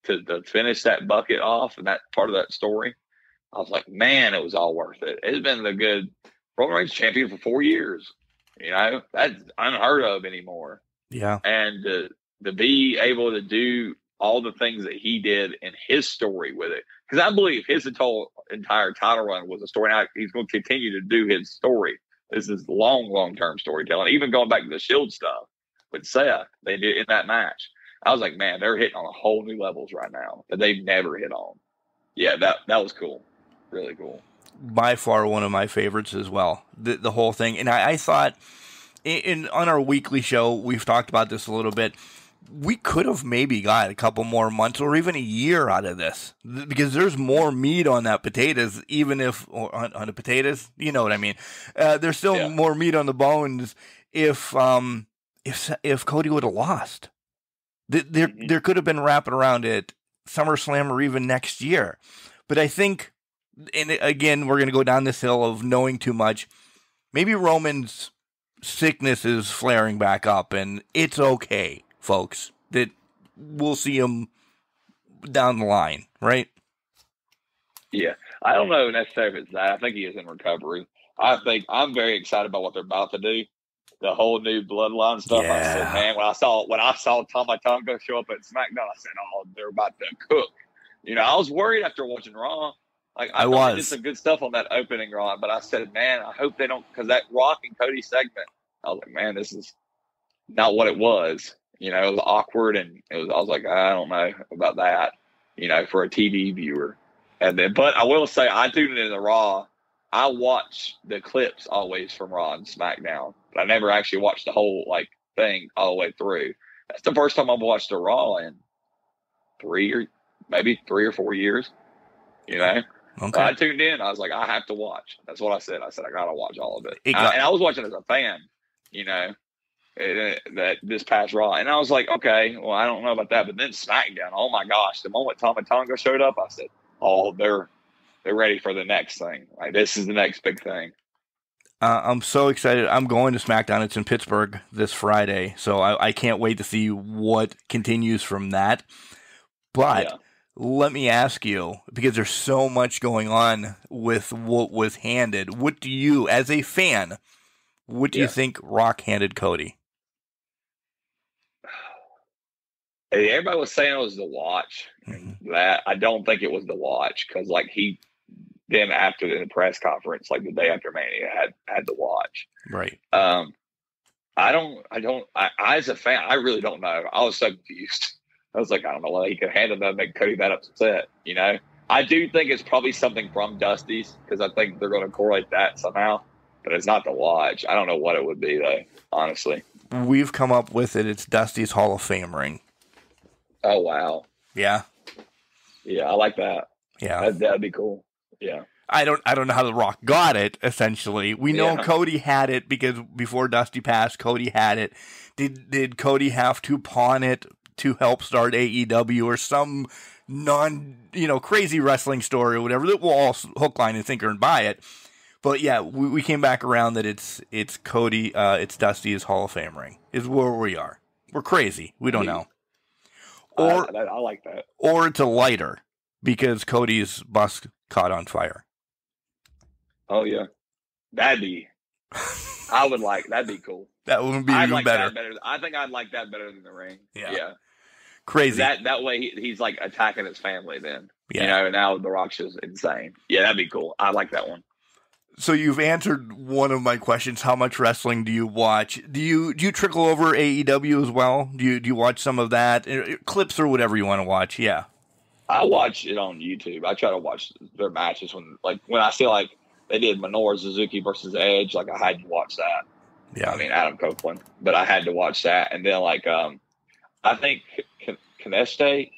[SPEAKER 5] to finish that bucket off and that part of that story, I was like, man, it was all worth it. It's been the good Roman Reigns champion for 4 years. You know, that's unheard of anymore.
[SPEAKER 3] Yeah,
[SPEAKER 5] and to be able to do all the things that he did in his story with it, because I believe his entire title run was a story. Now he's going to continue to do his story. This is long-term storytelling. Even going back to the Shield stuff with Seth, they did in that match. I was like, man, they're hitting on a whole new levels right now that they've never hit on. Yeah, that was cool. Really cool.
[SPEAKER 3] By far one of my favorites as well. The whole thing. And I thought on our weekly show, we've talked about this a little bit. We could have maybe got a couple more months or even a year out of this, because there's more meat on that potatoes, even if on the potatoes, you know what I mean? There's still more meat on the bones if Cody would have lost. There could have been wrapping around it SummerSlam or even next year. But I think, and again, we're going to go down this hill of knowing too much. Maybe Roman's sickness is flaring back up, and it's okay, folks, that we'll see him down the line, right?
[SPEAKER 5] Yeah. I don't know necessarily if it's that. I think he is in recovery. I think I'm very excited about what they're about to do. The whole new bloodline stuff.
[SPEAKER 3] Yeah.
[SPEAKER 5] I said, man, when I saw Tommy Tonga show up at SmackDown, I said, oh, they're about to cook. You know, I was worried after watching Raw. Like, I thought they did some good stuff on that opening Raw, but I said, man, I hope they don't, because that Rock and Cody segment, I was like, man, this is not what it was. You know, it was awkward, and I was like, I don't know about that, you know, for a TV viewer. And then, but I will say, I tuned in the Raw. I watch the clips always from Raw and SmackDown, but I never actually watched the whole thing all the way through. That's the first time I've watched a Raw in 3 or 4 years. You know,
[SPEAKER 3] okay.
[SPEAKER 5] I tuned in. I was like, I have to watch. That's what I said. I said I gotta watch all of it. And I was watching as a fan. You know, that this past Raw, and I was like, okay, well, I don't know about that, but then SmackDown. Oh my gosh, the moment Tommy Tonga showed up, I said, oh, they're ready for the next thing. Like, this is the next big thing.
[SPEAKER 3] I'm so excited. I'm going to SmackDown. It's in Pittsburgh this Friday, so I can't wait to see what continues from that. But let me ask you, because there's so much going on with what was handed, what do you, as a fan, what do you think Rock handed Cody?
[SPEAKER 5] Everybody was saying it was the watch.
[SPEAKER 3] Mm-hmm.
[SPEAKER 5] That I don't think it was the watch, because then after the press conference, like the day after Mania, had the watch.
[SPEAKER 3] Right.
[SPEAKER 5] I as a fan, I really don't know. I was so confused. I was like, I don't know why he could handle that and make Cody that upset. You know, I do think it's probably something from Dusty's, because I think they're going to correlate that somehow. But it's not the watch. I don't know what it would be, though, honestly.
[SPEAKER 3] We've come up with it. It's Dusty's Hall of Fame ring.
[SPEAKER 5] Oh, wow.
[SPEAKER 3] Yeah.
[SPEAKER 5] Yeah, I like that.
[SPEAKER 3] Yeah.
[SPEAKER 5] That'd be cool. Yeah.
[SPEAKER 3] I don't know how The Rock got it, essentially. We know Cody had it because before Dusty passed, Cody had it. Did Cody have to pawn it to help start AEW or some crazy wrestling story or whatever that we'll all hook, line, and sinker and buy it? But yeah, we came back around that it's Cody, it's Dusty's Hall of Fame ring is where we are. We're crazy. We don't know. Or
[SPEAKER 5] I like that.
[SPEAKER 3] Or it's a lighter because Cody's bus caught on fire.
[SPEAKER 5] Oh yeah, that'd be cool.
[SPEAKER 3] That would be even better.
[SPEAKER 5] I think I'd like that better than the ring. Yeah.
[SPEAKER 3] Crazy.
[SPEAKER 5] That way he's like attacking his family then.
[SPEAKER 3] Yeah.
[SPEAKER 5] You know, and now The Rock's just insane. Yeah, that'd be cool. I like that one.
[SPEAKER 3] So you've answered one of my questions. How much wrestling do you watch? Do you trickle over AEW as well? Do you watch some of that? Clips or whatever you want to watch? Yeah.
[SPEAKER 5] I watch it on YouTube. I try to watch their matches when I see they did Minoru Suzuki versus Edge, I had to watch that.
[SPEAKER 3] Yeah.
[SPEAKER 5] I mean, Adam Copeland, but I had to watch that. And then I think Kaneshite,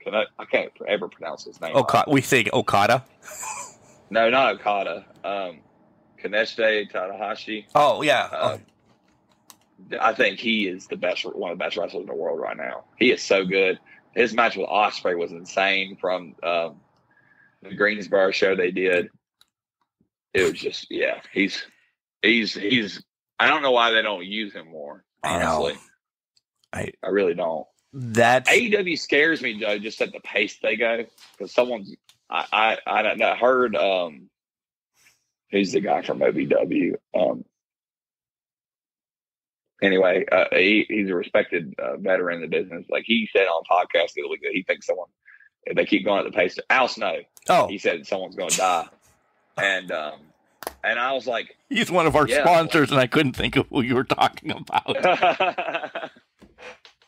[SPEAKER 5] I can't ever pronounce his name.
[SPEAKER 3] Right. We say Okada.
[SPEAKER 5] No, not Okada. Kaneshite Tanahashi.
[SPEAKER 3] Oh yeah.
[SPEAKER 5] I think he is one of the best wrestlers in the world right now. He is so good. His match with Ospreay was insane from the the Greensboro show they did. It was just, yeah, he's. I don't know why they don't use him more. Honestly, I really don't.
[SPEAKER 3] That's
[SPEAKER 5] AEW scares me, Joe, just at the pace they go. Because I heard who's the guy from OVW? Anyway, he's a respected veteran in the business. Like he said on a podcast the other week that he thinks someone, if they keep going at the pace, Al Snow.
[SPEAKER 3] Oh,
[SPEAKER 5] he said someone's going to die, and I was like,
[SPEAKER 3] he's one of our sponsors, and I couldn't think of who you were talking about.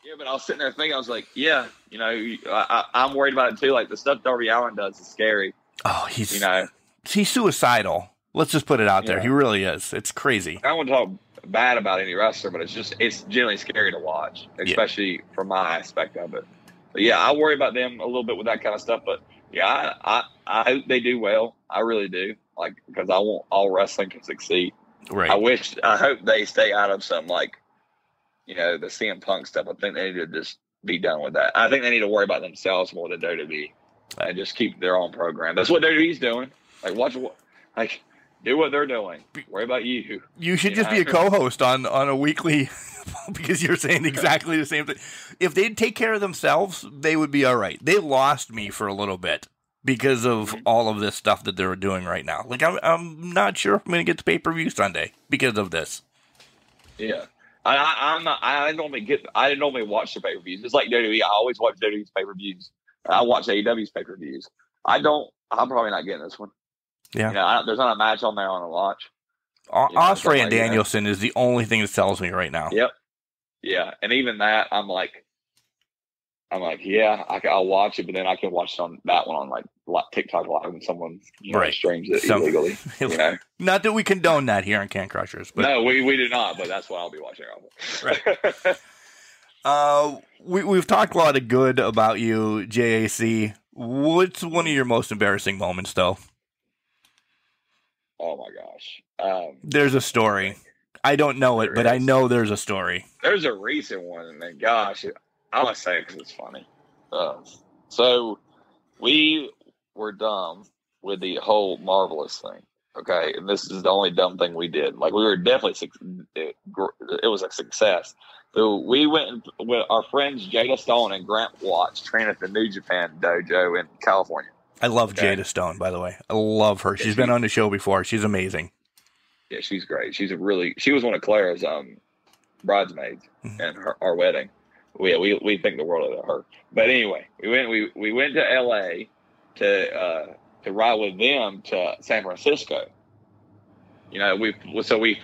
[SPEAKER 5] Yeah, but I was sitting there thinking, I was like, yeah, you know, I'm worried about it too. Like the stuff Darby Allin does is scary.
[SPEAKER 3] Oh, he's suicidal. Let's just put it out there. He really is. It's crazy.
[SPEAKER 5] I don't want to talk bad about any wrestler, but it's generally scary to watch, especially from my aspect of it. But yeah, I worry about them a little bit with that kind of stuff. But yeah, I hope they do well. I really do. Like, because I want all wrestling to succeed.
[SPEAKER 3] Right.
[SPEAKER 5] I hope they stay out of something like, you know, the CM Punk stuff. I think they need to just be done with that. I think they need to worry about themselves more than WWE and just keep their own program. That's what WWE's doing. Like, do what they're doing. Worry about you.
[SPEAKER 3] You should just be a co-host on a weekly because you're saying exactly the same thing. If they'd take care of themselves, they would be all right. They lost me for a little bit because of all of this stuff that they're doing right now. Like, I'm not sure if I'm going to get the pay-per-view Sunday because of this.
[SPEAKER 5] Yeah. I normally watch the pay-per-views. It's like WWE. I always watch WWE's pay-per-views. I watch AEW's pay-per-views. I'm probably not getting this one.
[SPEAKER 3] Yeah.
[SPEAKER 5] You know, there's not a match on there I want to watch.
[SPEAKER 3] Ospreay and Danielson is the only thing that sells me right now.
[SPEAKER 5] Yep. Yeah. And even that, I'm like, yeah, I'll watch it, but then I can watch that one on like TikTok live when someone streams it illegally. You know?
[SPEAKER 3] Not that we condone that here in Can Crushers, but
[SPEAKER 5] no, we do not. But that's what I'll be watching.
[SPEAKER 3] Right. We've talked a lot of good about you, JAC. What's one of your most embarrassing moments, though?
[SPEAKER 5] Oh my gosh.
[SPEAKER 3] There's a story. I don't know it, but I know there's a story.
[SPEAKER 5] There's a recent one, and gosh, I must say it because it's funny. So we were dumb with the whole Marvelous thing. Okay, and this is the only dumb thing we did. Like, we were definitely it was a success. So we went with our friends Jada Stone and Grant Watts train at the New Japan dojo in California.
[SPEAKER 3] I love Jada Stone, by the way. I love her. She's been on the show before. She's amazing.
[SPEAKER 5] Yeah, she's great. She was one of Clara's bridesmaids at our wedding. We think the world of her. But anyway, we went to LA to ride with them to San Francisco. You know, we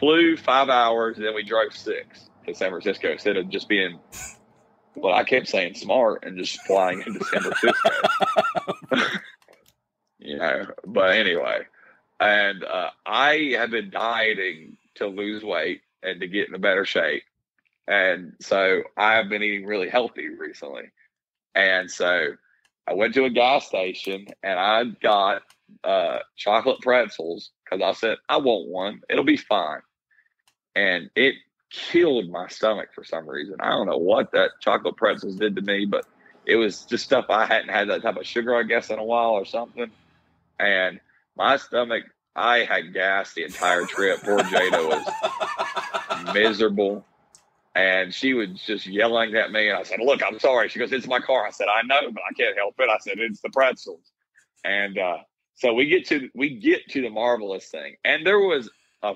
[SPEAKER 5] flew 5 hours, and then we drove 6 to San Francisco instead of just being, well, I kept saying smart and just flying into San Francisco. You know, but anyway, and I have been dieting to lose weight and to get in a better shape. And so I've been eating really healthy recently. And so I went to a gas station and I got chocolate pretzels because I said, I want one. It'll be fine. And it killed my stomach for some reason. I don't know what that chocolate pretzels did to me, but it was just stuff I hadn't had that type of sugar, I guess, in a while or something. And my stomach, I had gas the entire trip. Poor Jada was miserable. And she was just yelling at me. And I said, look, I'm sorry. She goes, it's my car. I said, I know, but I can't help it. I said, it's the pretzels. And so we get to the Marvelous thing. And there was,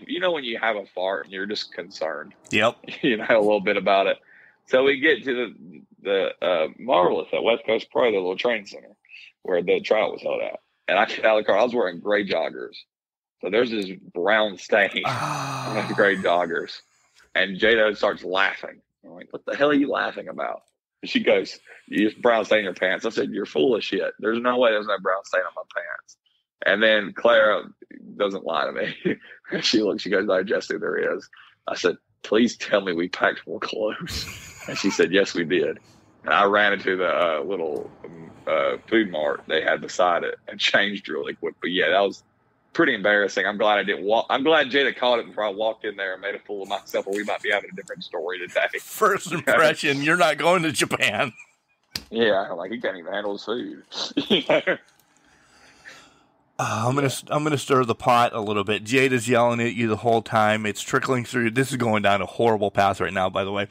[SPEAKER 5] you know, when you have a fart and you're just concerned.
[SPEAKER 3] Yep.
[SPEAKER 5] You know, a little bit about it. So we get to the Marvelous at West Coast Pro, the little training center where the trial was held at. And I get out of the car. I was wearing gray joggers. So there's this brown stain on the gray joggers. And Jada starts laughing. I'm like, what the hell are you laughing about? And she goes, you just brown stain your pants. I said, you're full of shit. There's no way there's no brown stain on my pants. And then Clara doesn't lie to me. She goes, no, Jesse, there is. I said, please tell me we packed more clothes. And she said, yes, we did. And I ran into the little food mart they had beside it and changed really quick. But yeah, that was pretty embarrassing. I'm glad I didn't walk. I'm glad Jada caught it before I walked in there and made a fool of myself, or we might be having a different story today.
[SPEAKER 3] First impression, you're not going to Japan.
[SPEAKER 5] Yeah, like he can't even handle his food.
[SPEAKER 3] I'm gonna stir the pot a little bit. Jada's yelling at you the whole time. It's trickling through. This is going down a horrible path right now, by the way.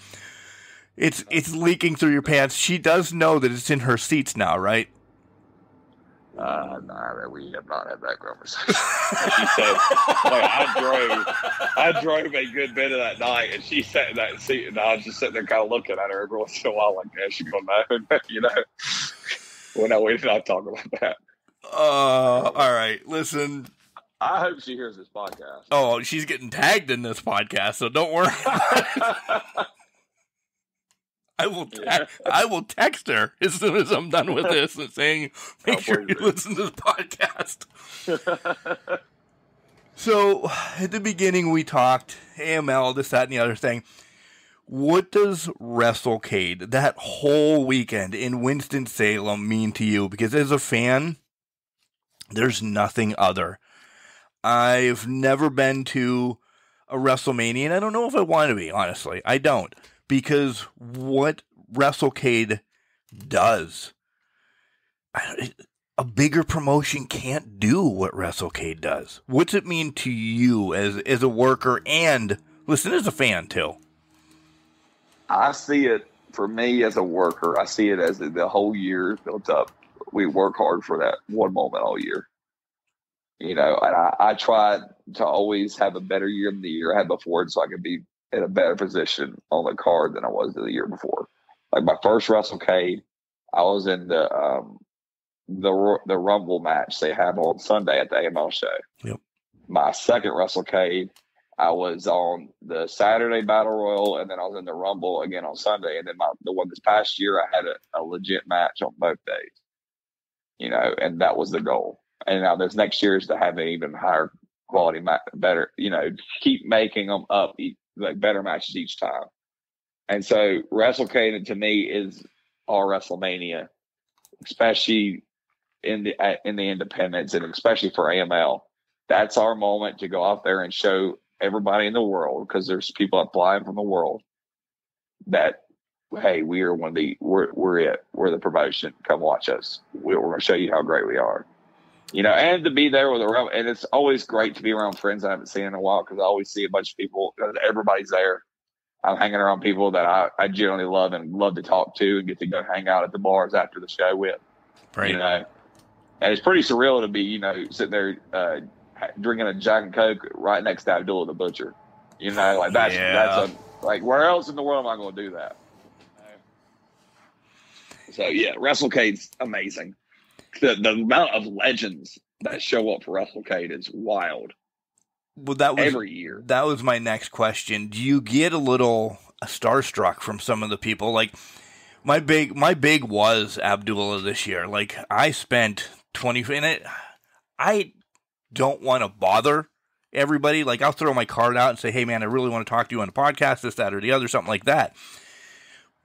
[SPEAKER 3] It's leaking through your pants. She does know that it's in her seats now, right?
[SPEAKER 5] No, we have not had that conversation. She said, I drove a good bit of that night, and she sat in that seat, and I was just sitting there kind of looking at her every once in a while, like, yeah, she's going to know, you know. Well, no, we did not talk about that.
[SPEAKER 3] All right. Listen.
[SPEAKER 5] I hope she hears this podcast.
[SPEAKER 3] Oh, she's getting tagged in this podcast, so don't worry. I will text her as soon as I'm done with this and saying, make sure you listen to the podcast. So, at the beginning, we talked AML, this, that, and the other thing. What does WrestleCade, that whole weekend in Winston-Salem, mean to you? Because as a fan, there's nothing other. I've never been to a WrestleMania, and I don't know if I want to be, honestly. I don't. Because what WrestleCade does, a bigger promotion can't do what WrestleCade does. What's it mean to you as a worker and, listen, as a fan, too?
[SPEAKER 5] I see it, for me as a worker, I see it as the whole year is built up. We work hard for that one moment all year. You know, and I try to always have a better year than the year I had before so I could be in a better position on the card than I was the year before. Like my first WrestleCade, I was in the Rumble match they have on Sunday at the AML show.
[SPEAKER 3] Yep.
[SPEAKER 5] My second WrestleCade, I was on the Saturday Battle Royal, and then I was in the Rumble again on Sunday. And then the one this past year, I had a legit match on both days. You know, and that was the goal. And now this next year is to have an even higher quality better, you know, keep making them up, like better matches each time. And so WrestleCade to me is our WrestleMania, especially in the independents and especially for AML. That's our moment to go out there and show everybody in the world, because there's people applying from the world, that hey, we are we're it. We're the promotion. Come watch us. We're going to show you how great we are. You know, and to be there with and it's always great to be around friends I haven't seen in a while, because I always see a bunch of people. Everybody's there. I'm hanging around people that I generally love and love to talk to and get to go hang out at the bars after the show with.
[SPEAKER 3] Right.
[SPEAKER 5] You know, and it's pretty surreal to be, you know, sitting there drinking a Jack and Coke right next to Abdullah the Butcher. You know, like that's like, where else in the world am I going to do that? So yeah, WrestleCade's amazing. The amount of legends that show up for WrestleCade is wild.
[SPEAKER 3] Well, that was
[SPEAKER 5] every year.
[SPEAKER 3] That was my next question. Do you get a little starstruck from some of the people? Like my big was Abdullah this year. Like I spent 20 in it. I don't want to bother everybody. Like I'll throw my card out and say, "Hey man, I really want to talk to you on the podcast, this, that, or the other," something like that.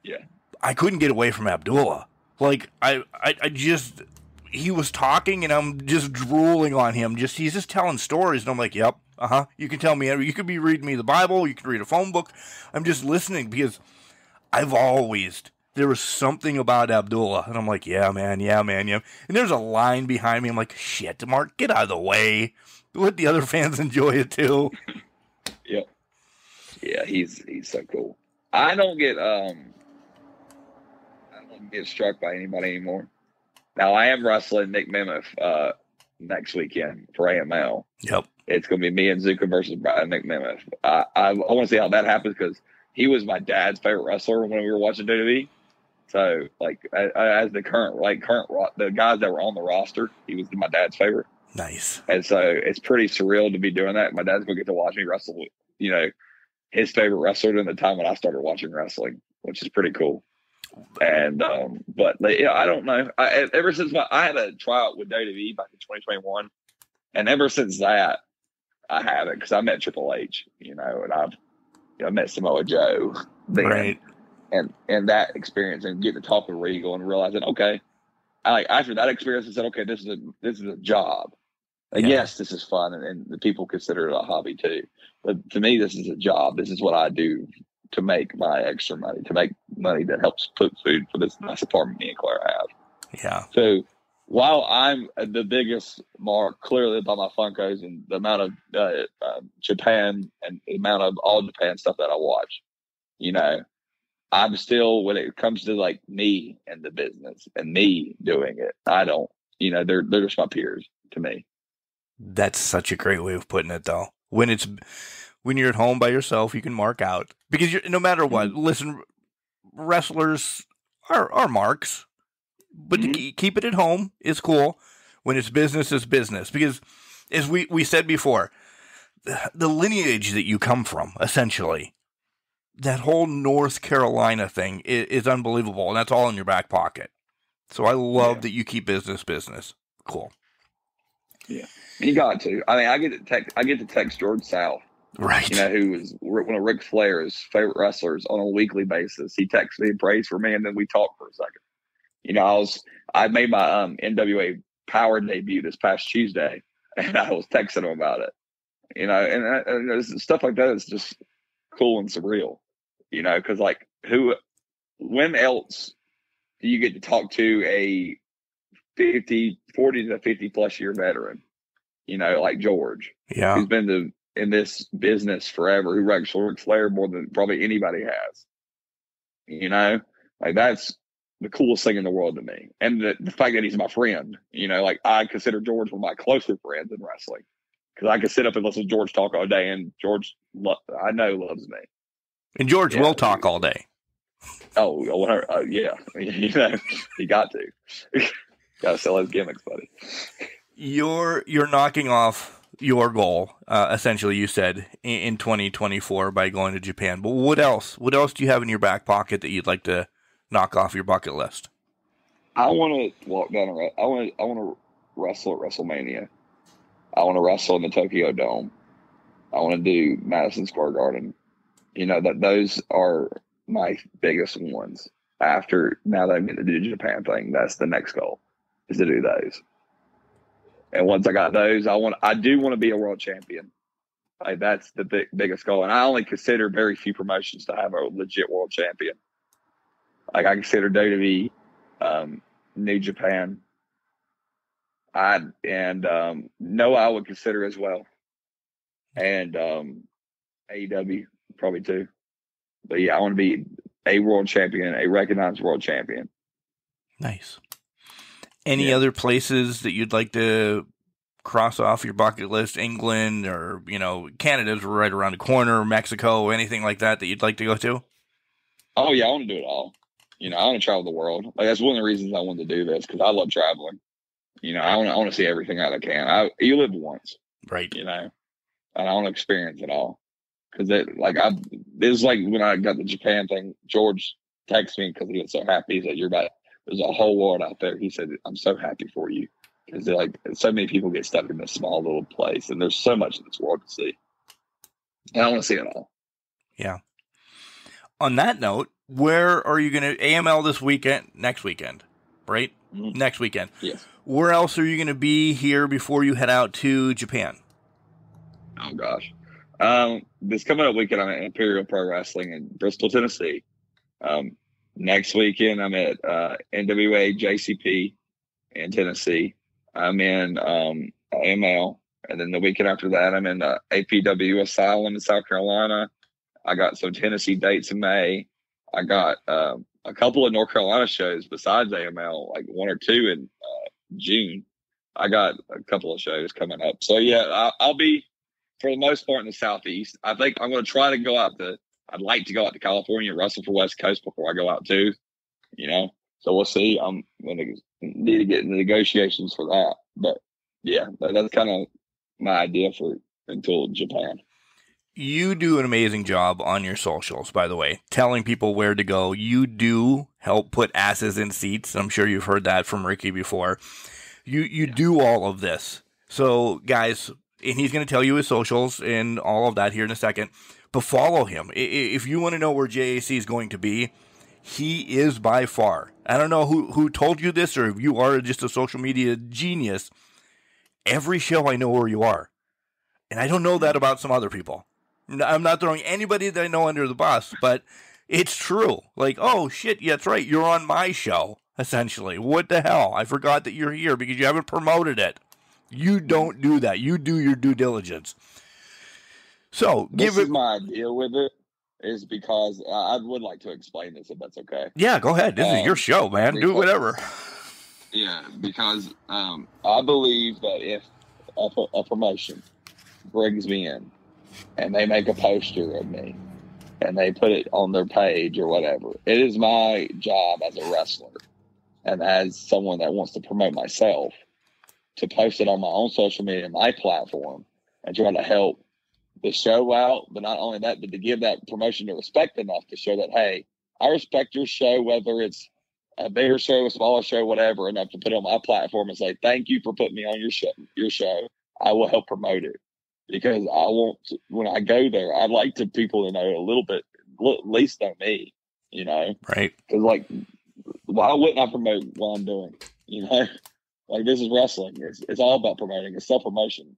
[SPEAKER 5] Yeah.
[SPEAKER 3] I couldn't get away from Abdullah. Like I just, he was talking and I'm just drooling on him. He's just telling stories and I'm like, yep, you can tell me, you could be reading me the Bible, you can read a phone book. I'm just listening because there was something about Abdullah and I'm like, yeah man. And there's a line behind me. I'm like, shit, Mark, get out of the way. Let the other fans enjoy it too.
[SPEAKER 5] Yep. Yeah, he's so cool. I don't get struck by anybody anymore. Now I am wrestling Nick Mimoff next weekend for AML.
[SPEAKER 3] Yep.
[SPEAKER 5] It's going to be me and Zuka versus Nick Mimoff. I want to see how that happens because he was my dad's favorite wrestler when we were watching WWE. So like as the the guys that were on the roster, he was my dad's favorite.
[SPEAKER 3] Nice.
[SPEAKER 5] And so it's pretty surreal to be doing that. My dad's going to get to watch me wrestle, you know, his favorite wrestler during the time when I started watching wrestling, which is pretty cool. And but yeah, I don't know. Ever since I had a tryout with WWE back in 2021, and ever since that, I haven't, because I met Triple H, you know, and I met Samoa Joe then,
[SPEAKER 3] right.
[SPEAKER 5] And that experience and getting to talk with Regal and realizing, okay, after that experience, I said, okay, this is a job. And yes, this is fun, and the people consider it a hobby too. But to me, this is a job. This is what I do to make my extra money, to make money that helps put food for this nice apartment me and Claire have.
[SPEAKER 3] Yeah.
[SPEAKER 5] So while I'm the biggest mark, clearly by my Funkos and the amount of Japan and the amount of all Japan stuff that I watch, I'm still, when it comes to like me and the business and me doing it, I don't, they're just my peers to me.
[SPEAKER 3] That's such a great way of putting it, though. When you're at home by yourself, you can mark out because no matter what. Listen, wrestlers are marks, but to keep it at home is cool. When it's business, because as we said before, the lineage that you come from, essentially, that whole North Carolina thing is unbelievable, and that's all in your back pocket. So I love that you keep business. Cool.
[SPEAKER 5] Yeah. You got to. I mean, I get to text George South,
[SPEAKER 3] right?
[SPEAKER 5] Who was one of Ric Flair's favorite wrestlers on a weekly basis. He texts me and prays for me, and then we talk for a second. I made my NWA Power debut this past Tuesday, and I was texting him about it. And stuff like that is just cool and surreal. Because like when else do you get to talk to a 40 to 50 plus year veteran? Like George, who's been in this business forever, who wrestled Ric Flair more than probably anybody has. Like that's the coolest thing in the world to me. And the fact that he's my friend, like I consider George one of my closer friends in wrestling because I can sit up and listen to George talk all day, and George, I know, loves me.
[SPEAKER 3] And George will talk all day.
[SPEAKER 5] Oh, yeah. You got to. Got to sell his gimmicks, buddy.
[SPEAKER 3] You're knocking off your goal, essentially, you said, in 2024 by going to Japan. But what else? What else do you have in your back pocket that you'd like to knock off your bucket list?
[SPEAKER 5] I want to walk down. I want to wrestle at WrestleMania. I want to wrestle in the Tokyo Dome. I want to do Madison Square Garden. That those are my biggest ones. After now that I'm going to do the Japan thing, that's the next goal, is to do those. And once I got those, I do want to be a world champion. Like that's the biggest goal. And I only consider very few promotions to have a legit world champion. Like I consider WWE, New Japan, Noah I would consider as well, and AEW probably too. But yeah, I want to be a world champion, a recognized world champion.
[SPEAKER 3] Nice. Any other places that you'd like to cross off your bucket list? England or, Canada's right around the corner, Mexico, anything like that you'd like to go to?
[SPEAKER 5] Oh, yeah, I want to do it all. I want to travel the world. Like that's one of the reasons I wanted to do this, because I love traveling. I want to see everything that I can. You live once.
[SPEAKER 3] Right.
[SPEAKER 5] And I want to experience it all. Because it was like when I got the Japan thing, George texted me because he was so happy. He said, there's a whole world out there. He said, I'm so happy for you. Because so many people get stuck in this small little place, and there's so much in this world to see. And I want to see it all.
[SPEAKER 3] Yeah. On that note, where are you going to AML next weekend, right?
[SPEAKER 5] Mm-hmm.
[SPEAKER 3] Next weekend.
[SPEAKER 5] Yes.
[SPEAKER 3] Where else are you going to be here before you head out to Japan?
[SPEAKER 5] Oh, gosh. This coming up weekend, I'm at Imperial Pro Wrestling in Bristol, Tennessee. Next weekend, I'm at NWA JCP in Tennessee. I'm in AML. And then the weekend after that, I'm in APW Asylum in South Carolina. I got some Tennessee dates in May. I got a couple of North Carolina shows besides AML, like one or two in June. I got a couple of shows coming up. So, yeah, I'll be, for the most part, in the Southeast. I think I'm going to try to go out I'd like to go out to California and wrestle for West Coast before I go out too, So we'll see. I'm going to need to get into negotiations for that. But, yeah, that's kind of my idea until Japan.
[SPEAKER 3] You do an amazing job on your socials, by the way, telling people where to go. You do help put asses in seats. I'm sure you've heard that from Ricky before. You do all of this. So, guys, and he's going to tell you his socials and all of that here in a second, but follow him. If you want to know where JAC is going to be, he is by far. I don't know who told you this, or if you are just a social media genius. Every show I know where you are. And I don't know that about some other people. I'm not throwing anybody that I know under the bus, but it's true. Like, oh, shit, yeah, that's right. You're on my show. essentially. What the hell? I forgot that you're here because you haven't promoted it. You don't do that. You do your due diligence. So,
[SPEAKER 5] this is my deal with it, is because I would like to explain this if that's okay.
[SPEAKER 3] Yeah, go ahead. This is your show, man. Do whatever.
[SPEAKER 5] Yeah, because I believe that if a promotion brings me in and they make a poster of me and they put it on their page or whatever, it is my job as a wrestler and as someone that wants to promote myself to post it on my own social media, my platform, and try to help the show out. But not only that, but to give that promotion the respect enough to show that, hey, I respect your show, whether it's a bigger show, a smaller show, whatever, enough to put it on my platform and say, thank you for putting me on your show. I will help promote it. Because I want to, when I go there, I'd like to people to know a little bit, at least know me, you know?
[SPEAKER 3] Right.
[SPEAKER 5] Because, like, why wouldn't I promote what I'm doing, you know? Like, this is wrestling. It's all about promoting. It's self-promotion.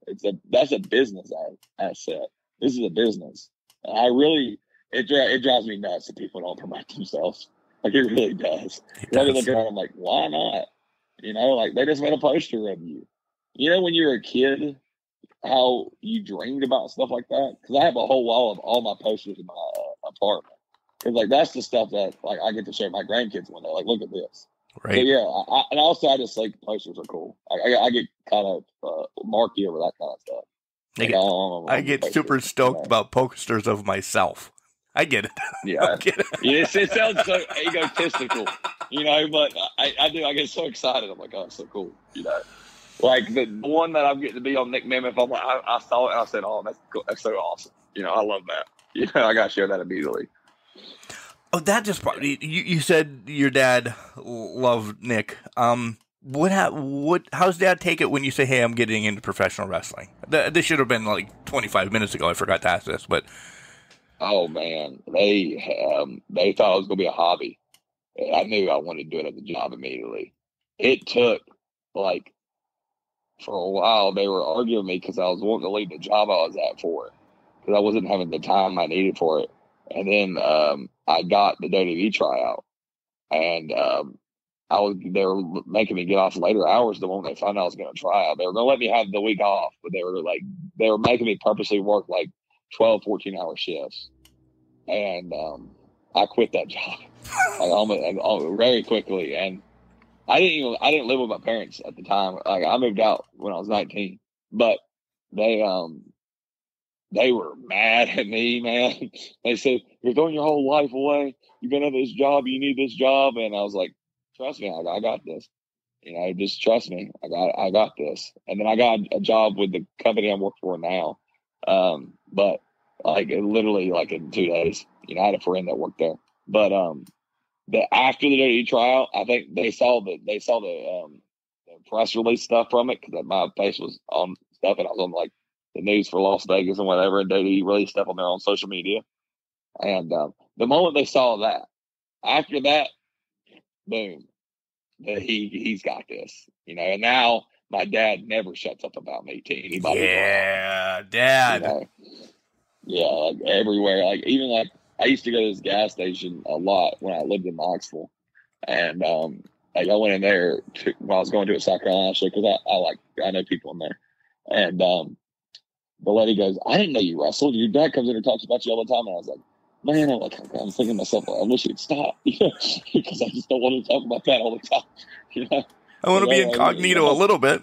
[SPEAKER 5] That's a business asset. This is a business. It drives me nuts that people don't promote themselves. Like, it really does. I look around, I'm like, why not? You know, like, they just made a poster of you. You know, when you were a kid, how you dreamed about stuff like that? Because I have a whole wall of all my posters in my apartment. Because, like, that's the stuff that, like, I get to show my grandkids one day. Like, look at this.
[SPEAKER 3] Right.
[SPEAKER 5] So, yeah, and also I just think posters are cool. I get kind of marky over that kind of stuff.
[SPEAKER 3] I get super stoked about posters of myself. I get it.
[SPEAKER 5] Yeah. It sounds so egotistical, you know, but I do. I get so excited. I'm like, oh, it's so cool, you know. Like the one that I'm getting to be on Nick Mammoth, I'm like, I saw it and I said, oh, that's cool. That's so awesome. You know, I love that. You know, I got to share that immediately.
[SPEAKER 3] Oh, that just probably, you said your dad loved Nick. How's Dad take it when you say, hey, I'm getting into professional wrestling? This should have been like 25 minutes ago. I forgot to ask this, but.
[SPEAKER 5] Oh, man. They thought it was going to be a hobby. I knew I wanted to do it as a job immediately. It took, like, for a while, they were arguing with me because I was wanting to leave the job I was at for it. Because I wasn't having the time I needed for it. And then I got the WWE tryout. And they were making me get off later hours the moment they found out I was going to try out. They were going to let me have the week off, but they were making me purposely work like 12, 14-hour shifts. And I quit that job very quickly. And I didn't live with my parents at the time. Like, I moved out when I was 19, but they were mad at me, man. They said, you're throwing your whole life away. You've been at this job. You need this job. And I was like, trust me, I got this. You know, just trust me. I got this. And then I got a job with the company I'm working for now. But like literally like in 2 days, you know, I had a friend that worked there. But after the WWE trial, I think they saw the press release stuff from it because my face was on stuff and I was on like the news for Las Vegas and whatever, and WWE released stuff on their own social media. And the moment they saw that, after that, boom, he's got this, you know. And now my dad never shuts up about me to anybody.
[SPEAKER 3] Yeah, Dad.
[SPEAKER 5] You know? Yeah, like everywhere. Like even like I used to go to this gas station a lot when I lived in Knoxville, and like I went in there when I was going to a South Carolina show because I know people in there, and the lady goes, I didn't know you wrestled. Your dad comes in and talks about you all the time. And I was like, man, I'm thinking to myself, I wish he'd stop. Because I just don't want to talk about that all the time. You know?
[SPEAKER 3] I want to be incognito a little bit.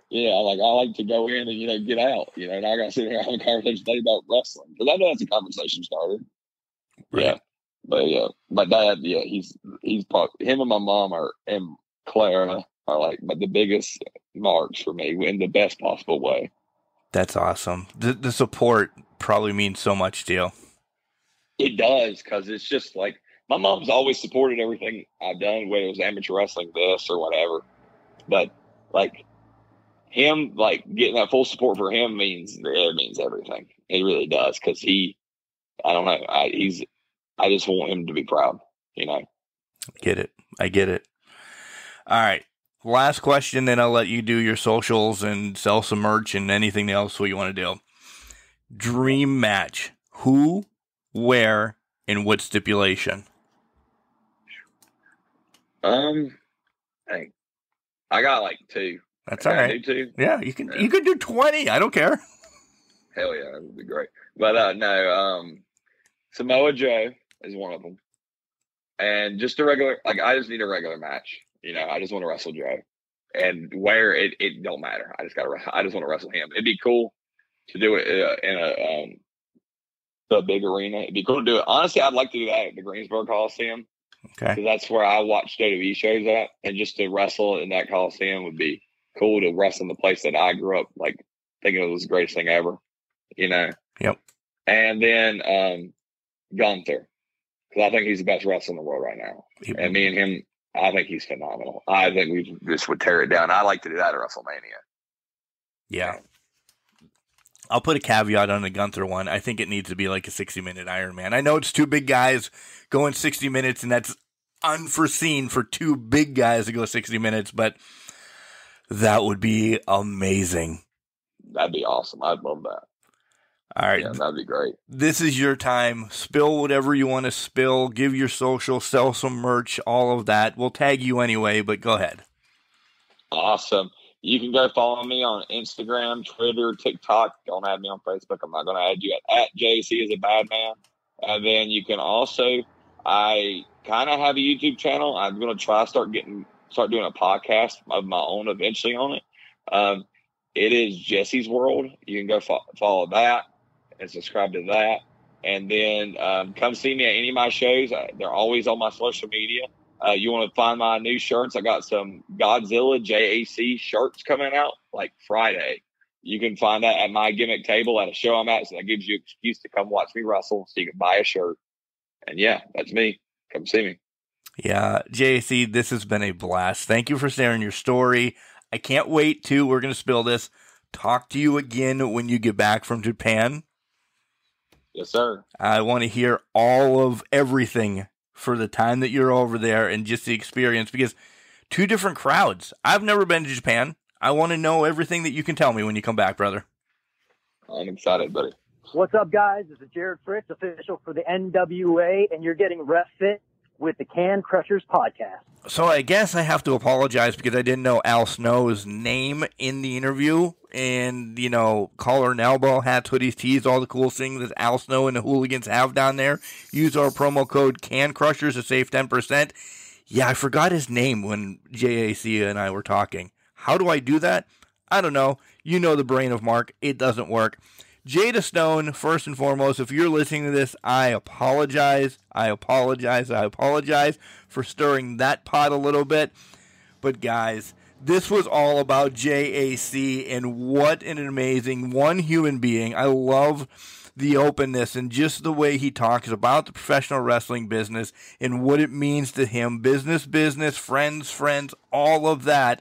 [SPEAKER 5] Yeah, I like to go in and, you know, get out. You know, and I got to sit here and have a conversation today about wrestling. Because I know that's a conversation starter. Right. Yeah. But, yeah, my dad, yeah, he's him and my mom and Clara are like the biggest marks for me in the best possible way.
[SPEAKER 3] That's awesome. The support probably means so much to you.
[SPEAKER 5] It does, because it's just like my mom's always supported everything I've done, whether it was amateur wrestling, this or whatever. But like him, like getting that full support for him means everything. It really does, because I don't know, I just want him to be proud, you know. I get it. All right. Last question, then I'll let you do your socials and sell some merch and anything else what you want to do. Dream match. Who, where, and what stipulation? Hey, I got like 2.
[SPEAKER 3] That's
[SPEAKER 5] Can
[SPEAKER 3] all
[SPEAKER 5] I
[SPEAKER 3] right.
[SPEAKER 5] do 2?
[SPEAKER 3] Yeah, you can. You could do 20. I don't care.
[SPEAKER 5] Hell yeah, that would be great. But no, Samoa Joe is one of them, and just a regular. Like I just need a regular match. I just want to wrestle Joe, and where it don't matter. I just want to wrestle him. It'd be cool to do it in a big arena. It'd be cool to do it. Honestly, I'd like to do that at the Greensboro Coliseum.
[SPEAKER 3] Okay.
[SPEAKER 5] Because that's where I watch WWE shows at, and just to wrestle in that Coliseum would be cool, to wrestle in the place that I grew up like thinking it was the greatest thing ever.
[SPEAKER 3] Yep.
[SPEAKER 5] And then Gunther, because I think he's the best wrestler in the world right now. And me and him, I think he's phenomenal. I think we just would tear it down. I like to do that at WrestleMania.
[SPEAKER 3] Yeah. I'll put a caveat on the Gunther one. I think it needs to be like a 60-minute Iron Man. I know it's 2 big guys going 60 minutes, and that's unforeseen for 2 big guys to go 60 minutes, but that would be amazing.
[SPEAKER 5] That'd be awesome. I'd love that.
[SPEAKER 3] All right.
[SPEAKER 5] Yeah, that'd be great.
[SPEAKER 3] This is your time. Spill whatever you want to spill. Give your social, sell some merch, all of that. We'll tag you anyway, but go ahead.
[SPEAKER 5] Awesome. You can go follow me on Instagram, Twitter, TikTok. Don't add me on Facebook. I'm not going to add you at JC is a bad man. And then you can also, I kind of have a YouTube channel. I'm going to start doing a podcast of my own eventually on it. It is Jesse's World. You can go follow that and subscribe to that. And then come see me at any of my shows. They're always on my social media. You want to find my new shirts? I got some Godzilla JAC shirts coming out like Friday. You can find that at my gimmick table at a show I'm at. So that gives you an excuse to come watch me wrestle so you can buy a shirt. And yeah, that's me. Come see me.
[SPEAKER 3] Yeah, JAC, this has been a blast. Thank you for sharing your story. I can't wait to, we're going to spill this, talk to you again when you get back from Japan.
[SPEAKER 5] Yes, sir.
[SPEAKER 3] I want to hear all of everything for the time that you're over there and just the experience, because 2 different crowds. I've never been to Japan. I want to know everything that you can tell me when you come back, brother.
[SPEAKER 5] I'm excited, buddy.
[SPEAKER 7] What's up, guys? This is Jared Fritz, official for the NWA, and you're getting Ref Fit with the Can Crushers podcast.
[SPEAKER 3] So I guess I have to apologize because I didn't know Al Snow's name in the interview. And, collar and elbow, hats, hoodies, tees, all the cool things that Al Snow and the Hooligans have down there. Use our promo code CANCRUSHERS to save 10%. Yeah, I forgot his name when JAC and I were talking. How do I do that? I don't know. You know the brain of Mark. It doesn't work. Jada Stone, first and foremost, if you're listening to this, I apologize. I apologize for stirring that pot a little bit. But guys, this was all about JAC, and what an amazing one human being. I love the openness and just the way he talks about the professional wrestling business and what it means to him. Business, friends, all of that.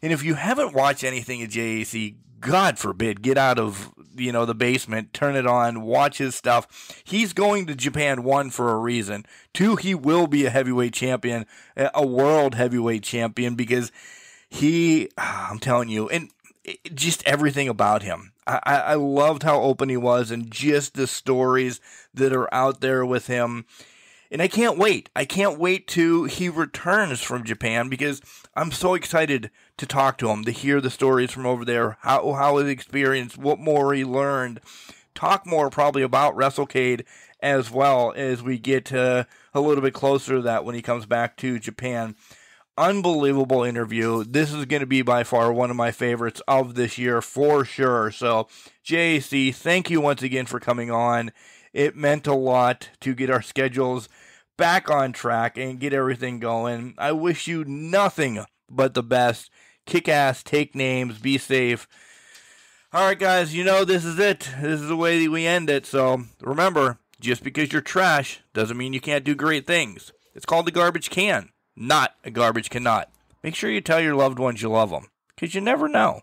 [SPEAKER 3] And if you haven't watched anything at JAC, God forbid, get out of, the basement, turn it on, watch his stuff. He's going to Japan, 1, for a reason. 2, he will be a heavyweight champion, a world heavyweight champion, because I'm telling you, and just everything about him. I loved how open he was and just the stories that are out there with him. And I can't wait. Till he returns from Japan, because I'm so excited to talk to him, to hear the stories from over there, how his experience, what more he learned. Talk more probably about WrestleCade as well as we get a little bit closer to that when he comes back to Japan. Unbelievable interview. This is going to be by far one of my favorites of this year for sure. So, JAC, thank you once again for coming on. It meant a lot to get our schedules back on track and get everything going. I wish you nothing but the best. Kick ass, take names, be safe. All right, guys, this is it. This is the way that we end it. So remember, just because you're trash doesn't mean you can't do great things. It's called the garbage can, not a garbage cannot. Make sure you tell your loved ones you love them, because you never know.